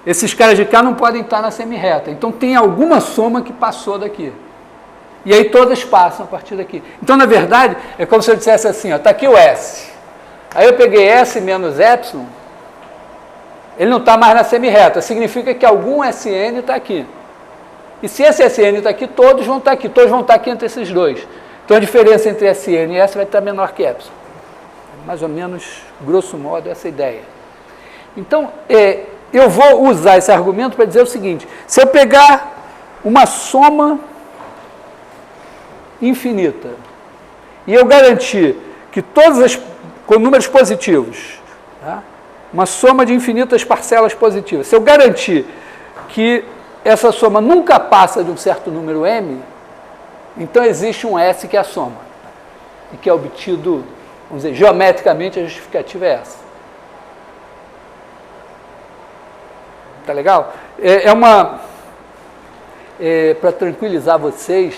esses caras de cá não podem estar na semi-reta. Então tem alguma soma que passou daqui. E aí todas passam a partir daqui. Então, na verdade, é como se eu dissesse assim, está aqui o S. Aí eu peguei S menos epsilon, ele não está mais na semi-reta. Significa que algum SN está aqui. E se esse SN está aqui, todos vão estar aqui. Todos vão estar aqui entre esses dois. Então a diferença entre SN e S vai estar menor que epsilon. Mais ou menos, grosso modo, essa ideia. Então, eu vou usar esse argumento para dizer o seguinte: se eu pegar uma soma infinita e eu garantir que com números positivos, tá? Uma soma de infinitas parcelas positivas, se eu garantir que essa soma nunca passa de um certo número m, então existe um S que é a soma, e que é obtido, vamos dizer, geometricamente a justificativa é essa. Tá legal? Para tranquilizar vocês,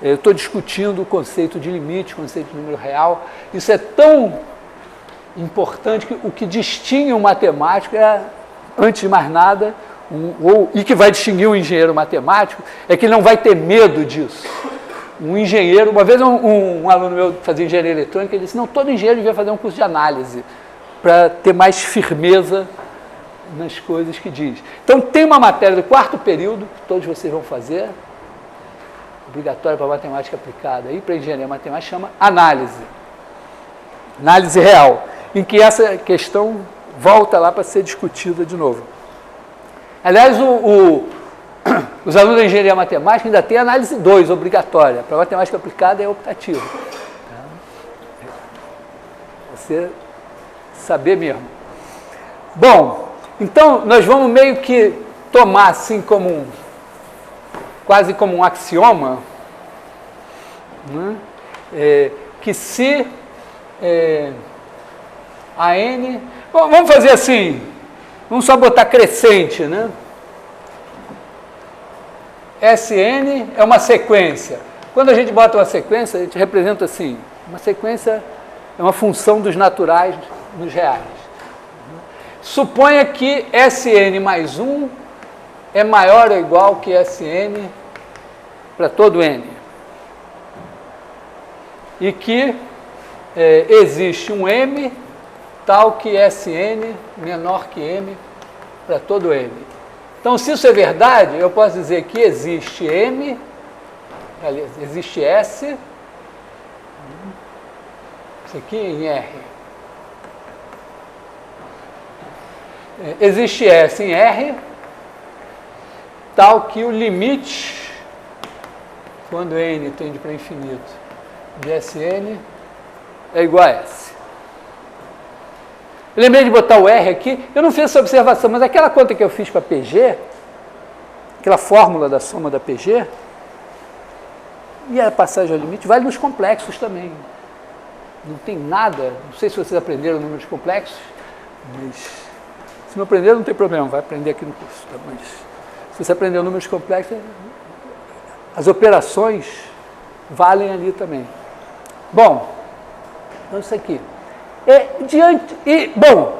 eu estou discutindo o conceito de limite, o conceito de número real. Isso é tão importante que o que distingue um matemático é, antes de mais nada, e que vai distinguir um engenheiro matemático, é que ele não vai ter medo disso. Um engenheiro, uma vez um aluno meu fazia engenharia eletrônica, ele disse, não, todo engenheiro devia fazer um curso de análise, para ter mais firmeza nas coisas que diz. Então, tem uma matéria do 4º período, que todos vocês vão fazer, obrigatória para matemática aplicada e para engenharia matemática, chama análise. Análise real, em que essa questão volta lá para ser discutida de novo. Aliás, os alunos da engenharia matemática ainda têm análise 2, obrigatória. Para matemática aplicada é optativa. Você saber mesmo. Bom, então nós vamos meio que tomar assim como quase como um axioma, né? Que se a n... Bom, vamos fazer assim, vamos só botar crescente, né? Sn é uma sequência. Quando a gente bota uma sequência, a gente representa assim, uma sequência é uma função dos naturais nos reais. Suponha que Sn mais 1 é maior ou igual que Sn para todo n. E que existe um m tal que Sn menor que m para todo n. Então, se isso é verdade, eu posso dizer que existe m, existe S, isso aqui em R. Existe S em R, tal que o limite, quando n tende para infinito, de Sn é igual a S. Eu lembrei de botar o R aqui, eu não fiz essa observação, mas aquela conta que eu fiz para PG, aquela fórmula da soma da PG, e a passagem ao limite, vale nos complexos também. Não tem nada, não sei se vocês aprenderam números complexos, mas se não aprenderam não tem problema, vai aprender aqui no curso. Tá? Mas se você aprendeu números complexos, as operações valem ali também. Bom, então isso aqui. Bom,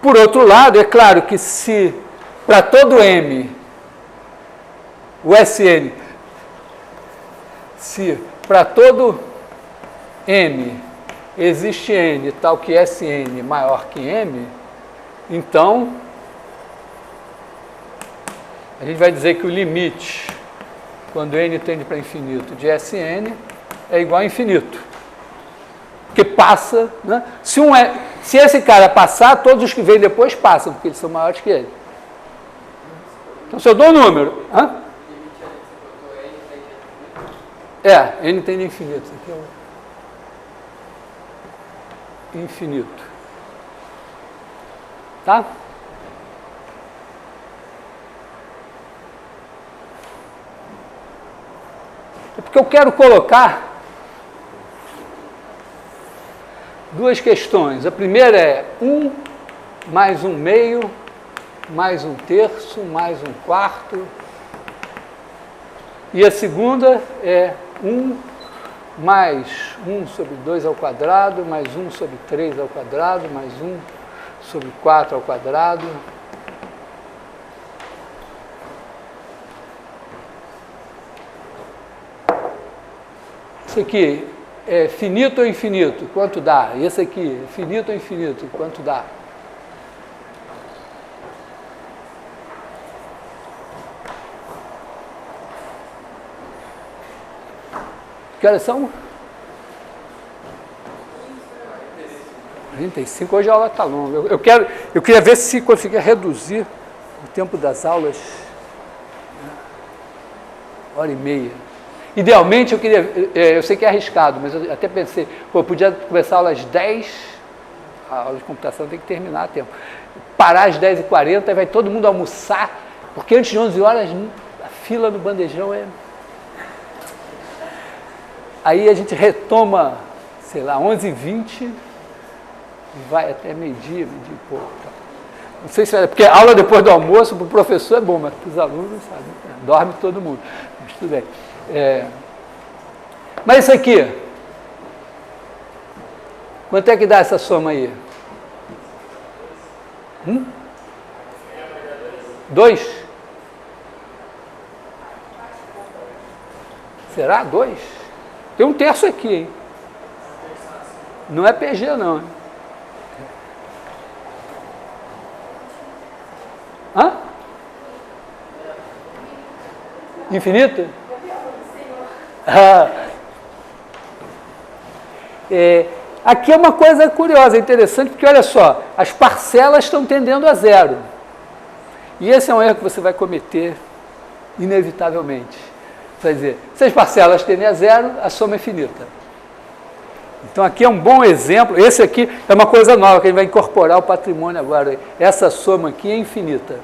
por outro lado, é claro que se para todo m o Sn, se para todo m existe n tal que Sn maior que m, então a gente vai dizer que o limite, quando n tende para infinito, de Sn é igual a infinito. Porque passa, né? Se esse cara passar, todos os que vêm depois passam, porque eles são maiores que ele. Então, se eu dou um número... N tende a infinito. Isso aqui é o infinito. Tá? É porque eu quero colocar duas questões. A primeira é 1 mais 1/2, mais 1/3, mais 1/4. E a segunda é 1 mais 1 sobre 2 ao quadrado, mais 1 sobre 3 ao quadrado, mais 1 sobre 4 ao quadrado. Isso aqui é finito ou infinito? Quanto dá? E esse aqui, finito ou infinito? Quanto dá? Que horas são? 35, hoje a aula está longa. Eu queria ver se conseguia reduzir o tempo das aulas, 1h30. Idealmente, eu sei que é arriscado, mas eu até pensei, eu podia começar a aula às 10, a aula de computação tem que terminar a tempo. Parar às 10h40 e vai todo mundo almoçar, porque antes de 11 horas a fila no bandejão é... Aí a gente retoma, sei lá, 11h20 e vai até meio-dia e pouco. Não sei se é, porque aula depois do almoço para o professor é bom, mas para os alunos, sabe, dorme todo mundo. Mas tudo bem. Mas isso aqui, quanto é que dá essa soma aí? 2? Será 2? Tem 1/3 aqui, hein? Não é PG, não. Hein? Hã? Infinito? Aqui é uma coisa curiosa, interessante, porque olha só, as parcelas estão tendendo a zero. E esse é um erro que você vai cometer inevitavelmente. Quer dizer, se as parcelas tendem a zero, a soma é finita. Então aqui é um bom exemplo, esse aqui é uma coisa nova, que a gente vai incorporar ao patrimônio agora. Essa soma aqui é infinita.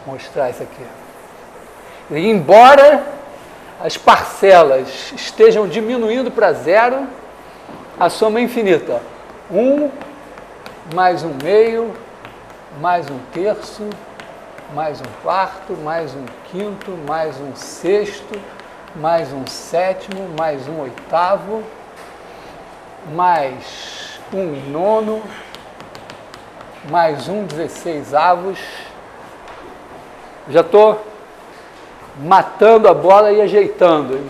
Mostrar isso aqui. E embora as parcelas estejam diminuindo para zero, a soma é infinita. 1 mais 1/2, mais 1/3, mais 1/4, mais 1/5, mais 1/6, mais 1/7, mais 1/8, mais 1/9, mais 1/16. Já estou matando a bola e ajeitando.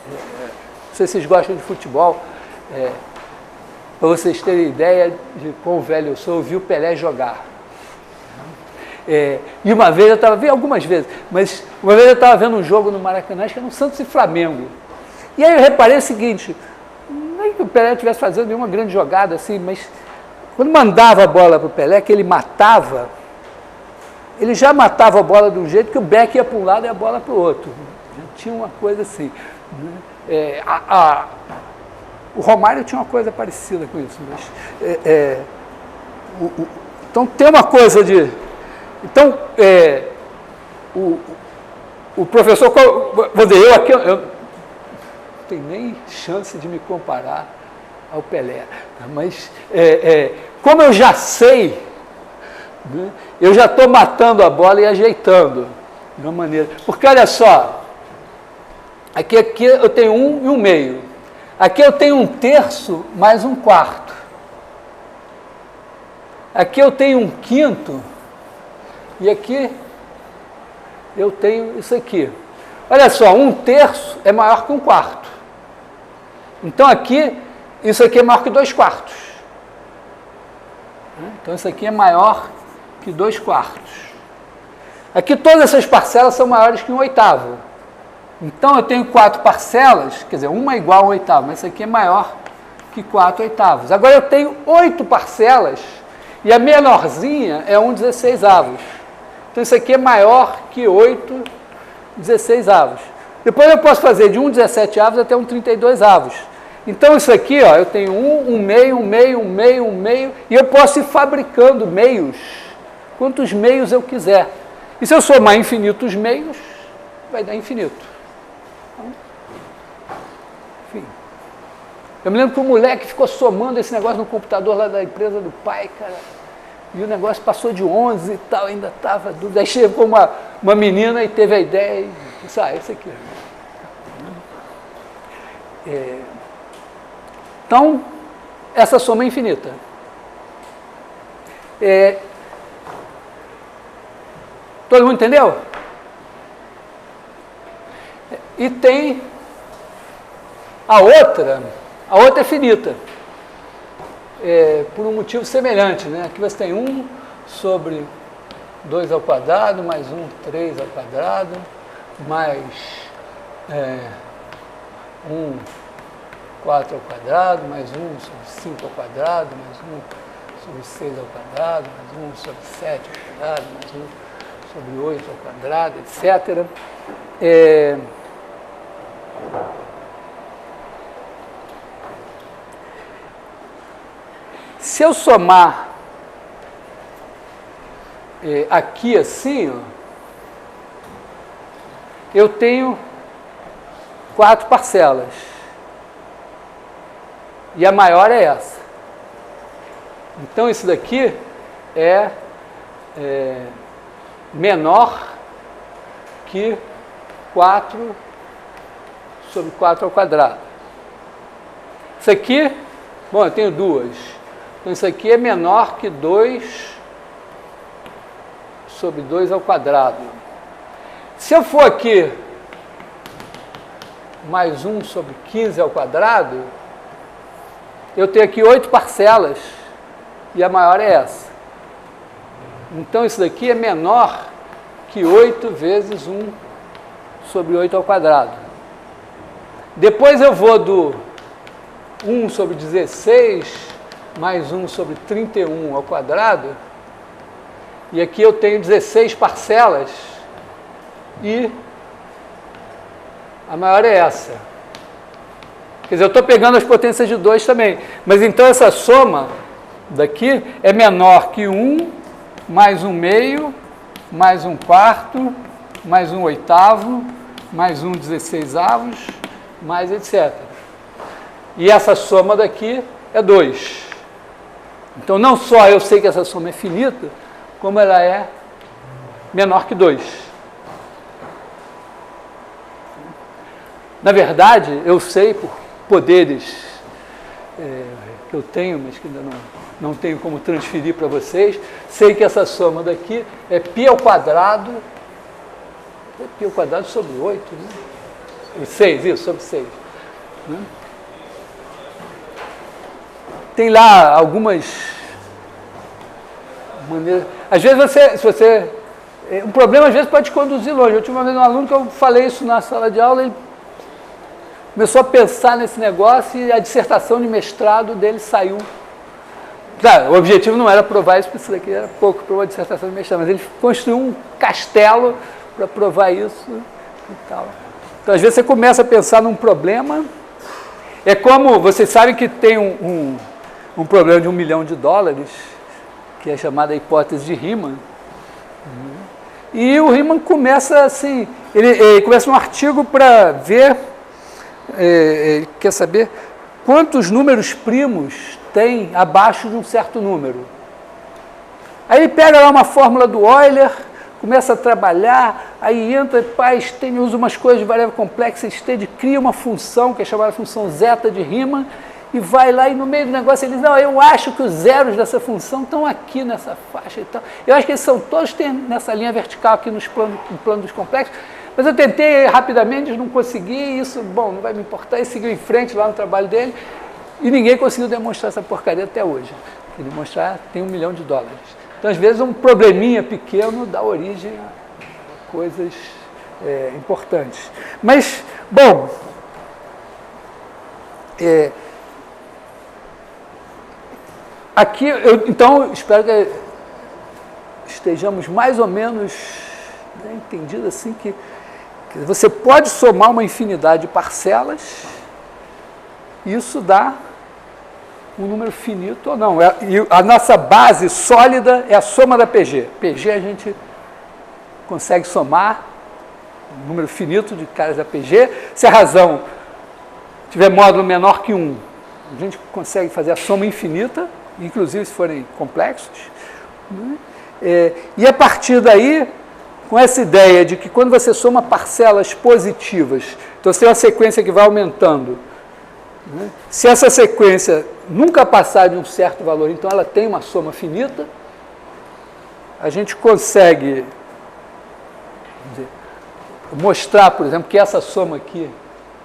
Não sei se vocês gostam de futebol. Para vocês terem ideia de quão velho eu sou, eu vi o Pelé jogar. E uma vez eu estava, vi algumas vezes, mas uma vez eu estava vendo um jogo no Maracanã, acho que era no Santos e Flamengo. E aí eu reparei o seguinte, não é que o Pelé estivesse fazendo nenhuma grande jogada assim, mas quando mandava a bola para o Pelé, que ele matava, ele já matava a bola de um jeito que o Beck ia para um lado e a bola para o outro. Já tinha uma coisa assim. O Romário tinha uma coisa parecida com isso. Mas, então tem uma coisa de... Então, o professor... Vou dizer, eu aqui... Eu não tenho nem chance de me comparar ao Pelé. Mas, como eu já sei... Eu já estou matando a bola e ajeitando de uma maneira. Porque olha só, aqui eu tenho 1 e 1/2. Aqui eu tenho 1/3 mais 1/4. Aqui eu tenho 1/5 e aqui eu tenho isso aqui. Olha só, 1/3 é maior que 1/4. Então aqui, isso aqui é maior que 2/4. Então isso aqui é maior que 2/4. Aqui todas essas parcelas são maiores que 1/8. Então eu tenho 4 parcelas, quer dizer, uma é igual a 1/8, mas isso aqui é maior que 4/8. Agora eu tenho 8 parcelas e a menorzinha é 1/16. Então, isso aqui é maior que 8 16 avos. Depois eu posso fazer de 1 17 avos até um 32 avos. Então, isso aqui, ó, eu tenho um meio, um meio, um meio, um meio, e eu posso ir fabricando meios, quantos meios eu quiser. E se eu somar infinitos meios, vai dar infinito. Então, enfim. Eu me lembro que o moleque ficou somando esse negócio no computador lá da empresa do pai, cara, e o negócio passou de 11 e tal, ainda estava dúvida. Aí chegou uma menina e teve a ideia e disse, esse aqui. Então, essa soma é infinita. Todo mundo entendeu? E tem a outra é finita. Por um motivo semelhante, né? Aqui você tem 1 sobre 2 ao quadrado, mais 3 ao quadrado, mais 4 ao quadrado, mais 1 sobre 5 ao quadrado, mais 1 sobre 6 ao quadrado, mais 1 sobre 7 ao quadrado, mais 1 sobre 8 ao quadrado, etc. Se eu somar aqui assim, ó, eu tenho 4 parcelas. E a maior é essa. Então, isso daqui é menor que 4 sobre 4 ao quadrado. Isso aqui, bom, eu tenho 2. Então, isso aqui é menor que 2 sobre 2 ao quadrado. Se eu for aqui mais 1 sobre 15 ao quadrado, eu tenho aqui 8 parcelas e a maior é essa. Então, isso daqui é menor que 8 vezes 1 sobre 8 ao quadrado. Depois eu vou do 1 sobre 16 mais 1 sobre 31 ao quadrado, e aqui eu tenho 16 parcelas e a maior é essa. Quer dizer, eu estou pegando as potências de 2 também, mas então essa soma daqui é menor que 1 mais 1 meio, mais 1 quarto, mais 1 oitavo, mais 1 16avos, mais etc. E essa soma daqui é 2. Então, não só eu sei que essa soma é finita, como ela é menor que 2. Na verdade, eu sei por poderes que eu tenho, mas que ainda não tenho como transferir para vocês, sei que essa soma daqui é π ao quadrado, π ao quadrado sobre 8, né? 6, isso, sobre 6. Né? Tem lá algumas maneiras. Às vezes um problema às vezes pode te conduzir longe. Eu tive uma vez um aluno que eu falei isso na sala de aula, ele começou a pensar nesse negócio e a dissertação de mestrado dele saiu. Claro, o objetivo não era provar isso, porque isso daqui era pouco para uma dissertação de mestrado, mas ele construiu um castelo para provar isso e tal. Então, às vezes você começa a pensar num problema. É como, vocês sabem que tem um problema de $1 milhão, que é chamada hipótese de Riemann. E o Riemann começa assim, ele começa um artigo para ver, quer saber quantos números primos tem abaixo de um certo número. Aí ele pega lá uma fórmula do Euler, começa a trabalhar, aí entra, usa umas coisas de variável complexa, estende, cria uma função, que é chamada função zeta de Riemann, e vai lá e no meio do negócio ele diz, não, eu acho que os zeros dessa função estão aqui nessa faixa e tal. Eu acho que eles são todos nessa linha vertical aqui no plano dos complexos, mas eu tentei rapidamente, não consegui, isso, bom, não vai me importar, e seguiu em frente lá no trabalho dele, e ninguém conseguiu demonstrar essa porcaria até hoje. Ele demonstrar tem $1 milhão. Então, às vezes, um probleminha pequeno dá origem a coisas importantes. Mas, bom, aqui, então, espero estejamos mais ou menos, né, entendido assim que você pode somar uma infinidade de parcelas, e isso dá um número finito ou não. E a nossa base sólida é a soma da PG. PG a gente consegue somar um número finito de caras da PG. Se a razão tiver módulo menor que 1, a gente consegue fazer a soma infinita, inclusive se forem complexos. E a partir daí, com essa ideia de que quando você soma parcelas positivas, então você tem uma sequência que vai aumentando, né? Se essa sequência nunca passar de um certo valor, então ela tem uma soma finita, a gente consegue mostrar, por exemplo, que essa soma aqui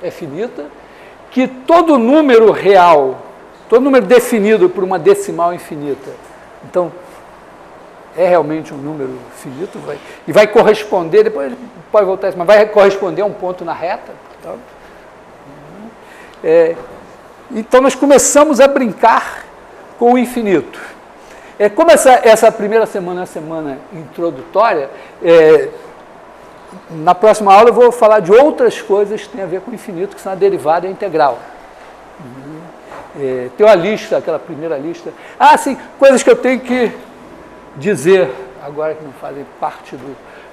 é finita, que todo número real, todo número definido por uma decimal infinita, então é realmente um número finito, e vai corresponder, depois pode voltar isso, mas vai corresponder a um ponto na reta. Então nós começamos a brincar com o infinito. Como essa primeira semana é uma semana introdutória, na próxima aula eu vou falar de outras coisas que têm a ver com o infinito, que são a derivada e a integral. Tem uma lista, aquela primeira lista. Sim, coisas que eu tenho que dizer, agora que não fazem parte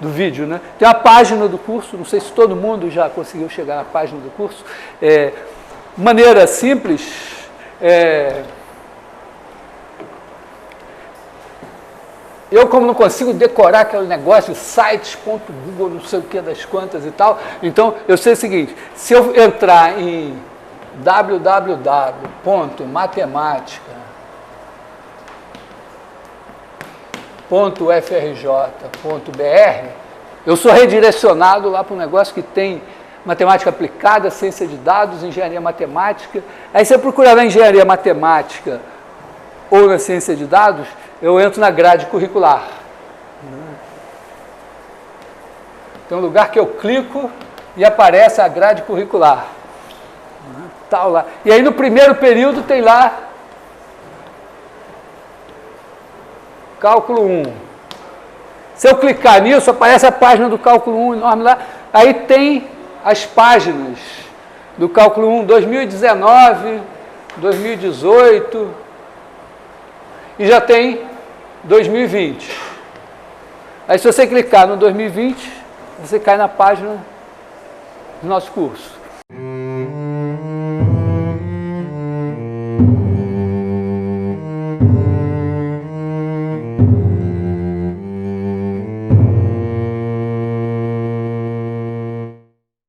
do vídeo, né? Tem uma página do curso, não sei se todo mundo já conseguiu chegar na página do curso. Maneira simples, eu como não consigo decorar aquele negócio de sites.google, não sei o que das quantas e tal, então eu sei o seguinte, se eu entrar em www.matematica.frj.br, eu sou redirecionado lá para um negócio que tem matemática aplicada, ciência de dados, engenharia matemática. Aí você procurar na engenharia matemática ou na ciência de dados, eu entro na grade curricular. Tem um lugar que eu clico e aparece a grade curricular. Tal lá. E aí no primeiro período tem lá cálculo 1. Se eu clicar nisso, aparece a página do cálculo 1 enorme lá. Aí tem as páginas do cálculo 1, 2019, 2018, e já tem 2020. Aí se você clicar no 2020, você cai na página do nosso curso.